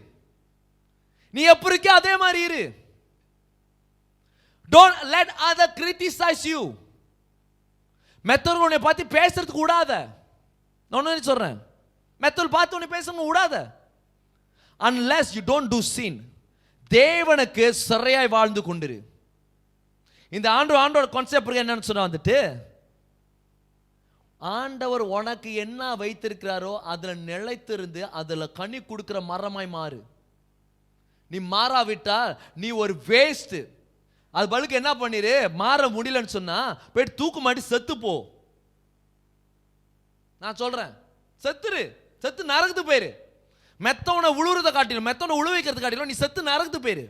நீ எப்படி இருக்கியோ அதே மாதிரி இரு. Don't let other criticize you. மெத்தவர்களை பார்த்து பேசுறதுக்கு விடாத. நான் ஒன்னு சொல்றேன், மெத்தவர்கள் பார்த்து உன்னை பேச விடாத. Unless you don't do sin. தேவனுக்கு சரியாய் வாழ்ந்து கொண்டிரு. இந்த ஆண்டோட கான்செப்ட் என்னன்னு சொன்னா வந்துட்டு, ஆண்டவர் உனக்கு என்ன வைத்திருக்கிறாரோ அதுல நிலைத்திருந்து அதுல கனி கொடுக்கிற மரமாய் மாறு. நீ மாறாவிட்டால் நீ ஒரு வேஸ்ட். அது பலுக்கு என்ன பண்ணிரு, மாற முடியலன்னு சொன்னா போயிட்டு தூக்கு மாட்டி செத்து போ. நான் சொல்றேன், செத்து நரகத்து போயிரு. மெத்தவனை உழுவுறத காட்டிலும், மெத்தவனை உழு வைக்கிறது காட்டிலும் நீ செத்து நரகத்து போயிரு.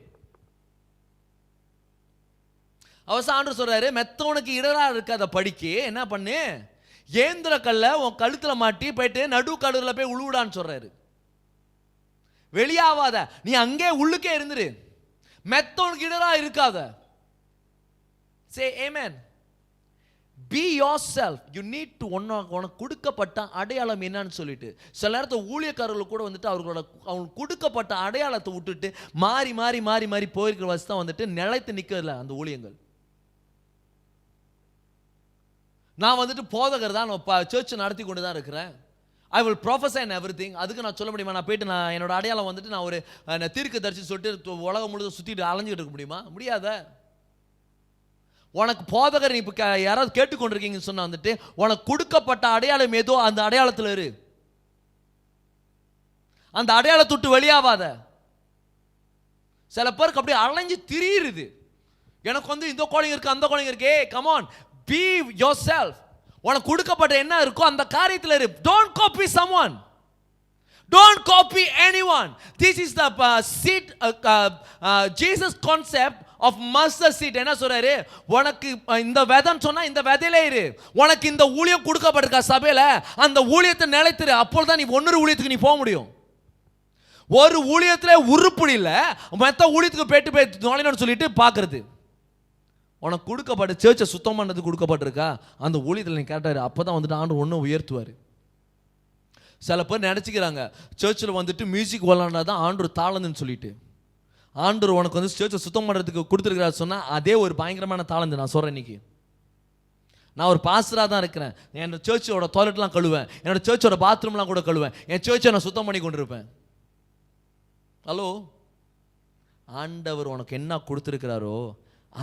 அவசரம் ஆண்டவர் சொல்றாரு, மெத்தவனுக்கு இடரா இருக்காத படிக்கு என்ன பண்ணு, ஏந்திர கல்ல உன் கழுத்துல மாட்டி போயிட்டு நடு கடவுல போய் உழுவுடான்னு சொல்றாரு. வெளியாவாத, நீ அங்கே உள்ளுக்கே இருந்துரு, மெத்தவனுக்கு இடரா இருக்காத. Say amen. Be yourself. You need to உனக்கு கொடுக்கப்பட்ட அடையாளம் என்னன்னு சொல்லிட்டு, சில நேரத்தில் ஊழியக்காரர்கள் கூட வந்துட்டு அவங்களுக்கு கொடுக்கப்பட்ட அடையாளத்தை விட்டுட்டு மாறி மாறி மாறி மாறி போயிருக்கிற வச்சு தான் வந்துட்டு நிலைத்து நிற்கல அந்த ஊழியங்கள். நான் வந்துட்டு போதகர் தான், சர்ச் நடத்தி கொண்டு தான் இருக்கிறேன். I will prophesy and everything. அதுக்கு நான் சொல்ல முடியுமா, நான் போயிட்டு நான் என்னோட அடையாளம் வந்துட்டு நான் ஒரு தீர்க்கதரிசி சொல்லிட்டு உலகம் முழுவதும் சுற்றிட்டு அலைஞ்சிட்டு இருக்க முடியுமா? முடியாத. உனக்கு போதகர் நீ இப்போ யாராவது கேட்டுக்கொண்டிருக்கீங்கன்னு சொன்னா வந்துட்டு உனக்கு கொடுக்கப்பட்ட அடையாளம் ஏதோ அந்த அடையாளத்தில் இரு. அந்த அடையாளத்தை விட்டு வெளியாவாத. சில பேருக்கு அப்படியே அலைஞ்சு திரியுது, எனக்கு வந்து இந்த கோழிங்க இருக்கு அந்த கோழிங்க இருக்கு. Come on, be yourself. உனக்கு கொடுக்கப்பட்ட என்ன இருக்கோ அந்த காரியத்தில் இரு. Don't copy someone. Don't copy anyone. This is the seed Jesus concept of mustard seed. என்ன சொல்றாரு, உனக்கு இந்த விதைன்னு சொன்னா இந்த விதையில இரு. உனக்கு இந்த ஊழியம் கொடுக்கப்பட்டிருக்க சபையில அந்த ஊழியத்தை நிலைத்திரு. அப்பொழுதுதான் நீ ஒன்னொரு ஊழியத்துக்கு நீ போக முடியும். ஒரு ஊழியத்துல உருப்படி இல்ல, மற்ற ஊழியத்துக்கு போயிட்டு நுழையணும்னு சொல்லிட்டு பாக்குறது. உனக்கு கொடுக்கப்பட்ட சர்ச்சை சுத்தம் பண்ணது கொடுக்கப்பட்டிருக்கா, அந்த ஊழியத்தில் நீ கேட்டாரு, அப்பதான் வந்துட்டு ஆண்டு ஒன்னும் உயர்த்துவாரு. சில பேர் நினைச்சுக்கிறாங்க சர்ச்சில் வந்துட்டு மியூசிக் விளாண்டா தான் ஆண்டவர் தாளந்துன்னு சொல்லிட்டு. ஆண்டவர் உனக்கு வந்து சர்ச்சை சுத்தம் பண்ணுறதுக்கு கொடுத்துருக்கிறாரு சொன்னால் அதே ஒரு பயங்கரமான தாளந்து. நான் சொல்கிறேன், இன்னைக்கு நான் ஒரு பாஸ்டராக தான் இருக்கிறேன். என்னோட சர்ச்சோட டாய்லெட்லாம் கழுவேன், என்னோட சர்ச்சோட பாத்ரூம்லாம் கூட கழுவேன், என் சர்ச்சை நான் சுத்தம் பண்ணி கொண்டு இருப்பேன். ஹலோ, ஆண்டவர் உனக்கு என்ன கொடுத்துருக்கிறாரோ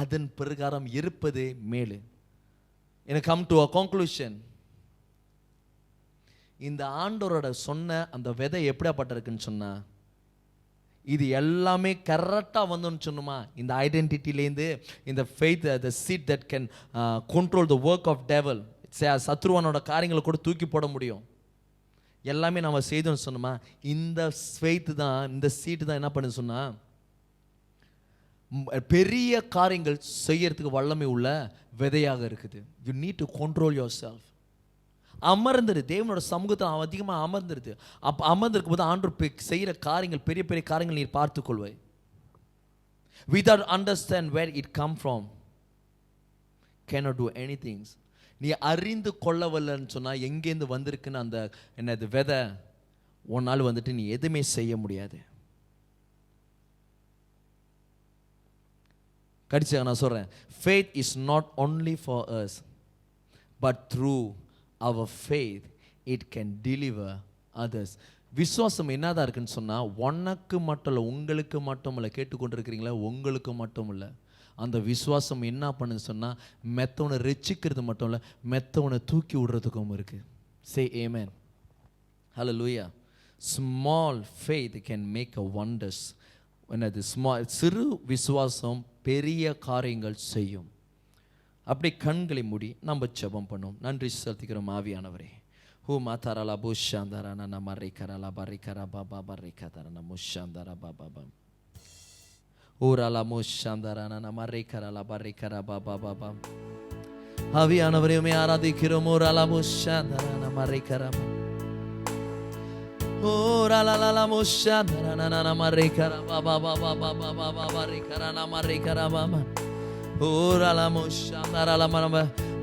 அதன் பிரகாரம் இருப்பதே மேலு. எனக்கு கம் டு அ கன்க்ளூஷன். இந்த ஆண்டவரோட சொன்ன அந்த விதை எப்படியாப்பட்டிருக்குன்னு சொன்னா, இது எல்லாமே கரெக்டாக வந்துன்னு சொன்னுமா, இந்த ஐடென்டிட்டிலேருந்து இந்த faith, the seed that can control the work of devil. சத்ருவானோட காரியங்களை கூட தூக்கி போட முடியும். எல்லாமே நம்ம செய்தோன்னு சொன்னோமா, இந்த ஃபெய்த் தான், இந்த சீட்டு தான் என்ன பண்ணுது சொன்னா, பெரிய காரியங்கள் செய்யறதுக்கு வல்லமை உள்ள விதையாக இருக்குது. You need to control yourself. அமர்ந்துரு, தேவனோட சமூகத்தில் அதிகமாக அமர்ந்துருது. அப்போ அமர்ந்திருக்கும் போது ஆண்டவர் செய்கிற காரியங்கள், பெரிய பெரிய காரியங்கள் நீ பார்த்துக்கொள்வாய். Without understand where it come from cannot do any things. நீ அறிந்து கொள்ளவில்லைன்னு சொன்னால் எங்கேருந்து வந்திருக்குன்னு அந்த என்னது விதை, உன்னால் வந்துட்டு நீ எதுவுமே செய்ய முடியாது. கடிச்சாக நான் சொல்கிறேன், faith is not only for us, but through our faith it can deliver others. விசுவாசம் என்னதான் இருக்குன்னு சொன்னால், உனக்கு மட்டும் இல்லை, உங்களுக்கு மட்டும் இல்லை, கேட்டுக்கொண்டிருக்கிறீங்களா, உங்களுக்கு மட்டும் இல்லை. அந்த விசுவாசம் என்ன பண்ணுன்னு சொன்னால், மெத்தவனை ரட்சிக்கிறது மட்டும் இல்லை, மெத்தவனை தூக்கி விடுறதுக்கும் இருக்குது. Say amen. Hallelujah. Small faith can make a wonders. என்னது ஸ்மால், சிறு விசுவாசம் பெரிய காரியங்கள் செய்யும். அப்படி கண்களை மூடி நம்ம ஜெபம் பண்ணுவோம். நன்றி செலுத்துகிறோம் ஆவியானவரே. ஹூ மாதாரலா பூஷாந்தாரா நமரை கரலா பரி கரா பாபா பரி கதரா முஷாந்தாரா பாபா பா ஊராலா முஷாந்தாரா நமரை கரலா பரி கரா பாபா பாபா. ஆவியானவரே உம்மை ஆராதிக்கிறோம். ஊராலா முஷாந்தாரா நமரை கரா ஊராலா முஷாந்தாரா நமரை கரா பாபா பாபா பாபா பாபா பரி கரா நமரை கரா பாபா ஊராலா முஷாந்தாரா.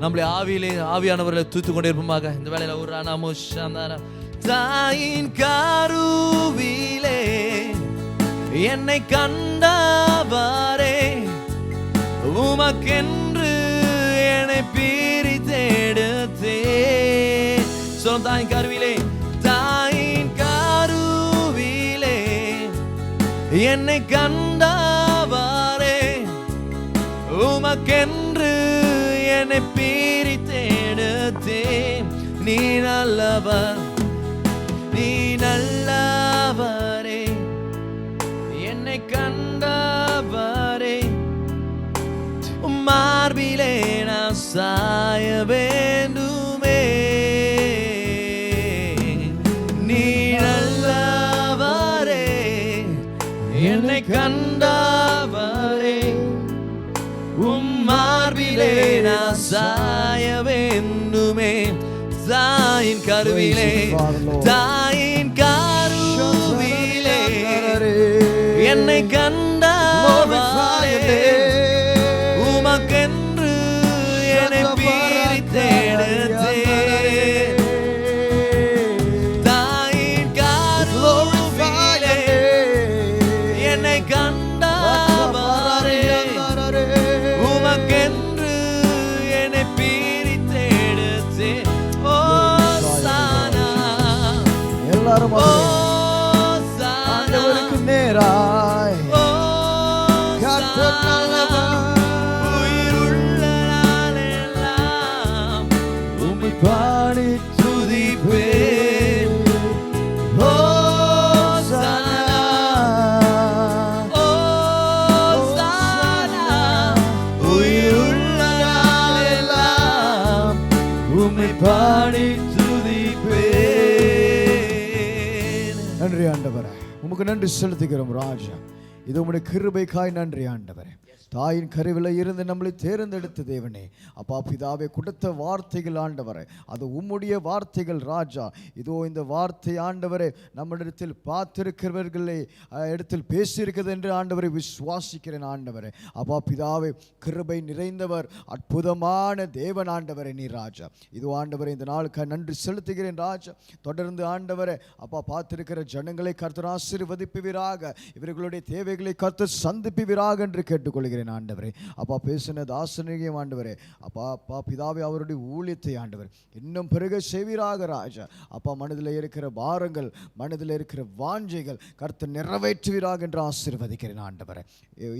நம்மளை ஆவியானவர்களை தூத்து கொண்டே இருப்போமாக இந்த வேளையில. ஊராலா முஷாந்தாரா. தாயின் கருவிலே என்னை கண்டவரே, உமக்கென்று என்னை பிரித்தெடுத்தே. சொல்லும், தாயின் கருவிலே, தாயின் கருவிலே என்னை கண்டவரே, உமக்கென்று என்னை பிரித்தெடுத்தே. நீ நல்லவர், நீ நல்லவரே, என்னை கண்டவரே, மார்பிலே நான் சாய வேண்டுமே. நீ நல்லவரே, என்னை கண்டவரே, மார்பிலே நான் சாய வேண்டுமே. தாயின் கருவிலே, தாயின் கருவிலே என்னை கண்டவரே, உமக்கென்று என்னை பிரித்தெடுத்தே. தாயின் கருவிலே என்னை கண்டவரே, உமக்கென்று என்னை பிரித்தெடுத்தே. ஓ சானா, எல்லாரும் ஆண்டவருக்கு நேராய் கர்த்தர் நல்லவர், உயிருள்ள நாளெல்லாம் உம்மை பாடி துதிப்பேன். ஓ சானா, ஓ சானா, உயிருள்ள நாளெல்லாம் உம்மை பாடி துதிப்பேன். நன்றி ஆண்டவரே, உமக்கு நன்றி செலுத்துகிறோம் ராஜா. இது உம்முடைய கிருபைக்காய் நன்றி ஆண்டவரே. தாயின் கருவில இருந்து நம்மளை தேர்ந்தெடுத்த தேவனே, அப்பா பிதாவே கொடுத்த வார்த்தைகள் ஆண்டவரே, அது உம்முடைய வார்த்தைகள் ராஜா. இதோ இந்த வார்த்தை ஆண்டவரே நம்மிடத்தில் பார்த்திருக்கிறவர்களே இடத்தில் பேசியிருக்கிறது என்று ஆண்டவரை விசுவாசிக்கிறேன் ஆண்டவரே. அப்பா பிதாவே, கிருபை நிறைந்தவர், அற்புதமான தேவன் ஆண்டவரே நீ ராஜா. இதோ ஆண்டவரே இந்த நாளுக்கு நன்றி செலுத்துகிறேன் ராஜா. தொடர்ந்து ஆண்டவரே அப்பா பார்த்திருக்கிற ஜனங்களை கர்த்தர் ஆசீர்வதிப்பீராக, இவர்களுடைய தேவைகளை கர்த்தர் சந்திப்பீராக என்று கேட்டுக்கொள்கிறேன் ஆண்டவரே. அப்பா பேசின தாசனையும் ஆண்டவரே, அப்பா பிதாவே அவருடைய ஊழியத்தை ஆண்டவர் இன்னும் பெருக செய்வீராக ராஜா. அப்பா மனதில் இருக்கிற பாரங்கள், மனதில் இருக்கிற வாஞ்சைகள் கர்த்தர் நிறைவேற்றுவீராக என்று ஆசீர்வதிக்கிறேன் ஆண்டவரே.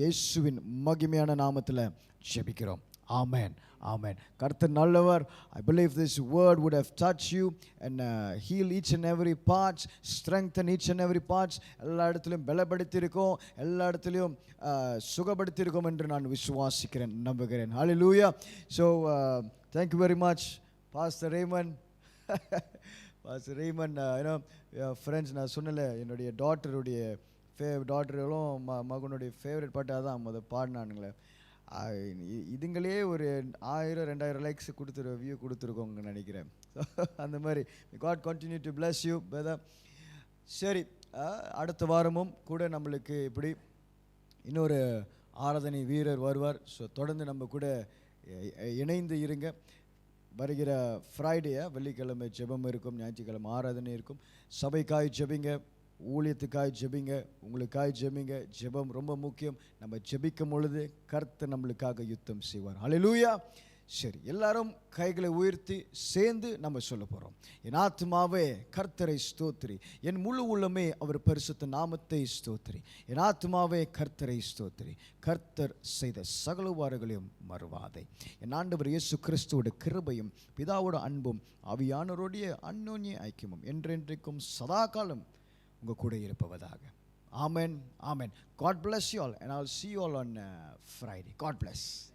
இயேசுவின் மகிமையான நாமத்தில் ஜெபிக்கிறோம். ஆமென், ஆமென். கர்த்தர் நல்லவர். I believe this word would have touched you and heal each and every parts, strengthen each and every parts. எல்லா இடத்திலும் பலப்படுத்தியிருக்கோம், எல்லா இடத்திலும் சுகப்படுத்தியிருக்கோம் என்று நான் விசுவாசிக்கிறேன், நம்புகிறேன். Hallelujah. So thank you very much Pastor Raymond. Pastor Raymond, friends, நான் சொன்னல என்னுடைய டாட்டருடைய டாட்டர்களும் மகனுடைய ஃபேவரட் பாட்டு அதான் முதல் பாடினானுங்களே. இதுங்களே ஒரு 1000-2000 லைக்ஸ் வியூ கொடுத்துருக்கோங்க நினைக்கிறேன். அந்த மாதிரி God continue to bless you brother. சரி, அடுத்த வாரமும் கூட நம்மளுக்கு இப்படி இன்னொரு ஆராதனை வீரர் வருவார். ஸோ தொடர்ந்து நம்ம கூட இணைந்து இருங்க. வருகிற ஃப்ரைடே வெள்ளிக்கிழமை ஜெபம் இருக்கும், ஞாயிற்றுக்கிழமை ஆராதனை இருக்கும். சபைக்காய் ஜெபிங்க, ஊழியத்துக்காய் ஜெபிங்க, உங்களுக்காய் ஜெபிங்க. ஜெபம் ரொம்ப முக்கியம். நம்ம ஜெபிக்கும் பொழுது கர்த்தர் நம்மளுக்காக யுத்தம் செய்வார். ஹல்லேலூயா. சரி, எல்லாரும் கைகளை உயர்த்தி சேர்ந்து நம்ம சொல்ல போகிறோம். என் ஆத்துமாவே கர்த்தரை ஸ்தோத்திரி, என் முழு உள்ளமே அவர் பரிசுத்த நாமத்தை ஸ்தோத்திரி. என் ஆத்துமாவே கர்த்தரை ஸ்தோத்திரி, கர்த்தர் செய்த சகல உபகாரங்களையும் மறவாதே. என் ஆண்டவர் இயேசு கிறிஸ்துவோட கிருபையும் பிதாவோட அன்பும் ஆவியானவருடைய அந்யோன்ய ஐக்கியமும் என்றென்றைக்கும் சதா காலம் உங்கள் கூட இருப்பதாக. ஆமென், ஆமென். God bless you all and I'll see you all on Friday. God bless.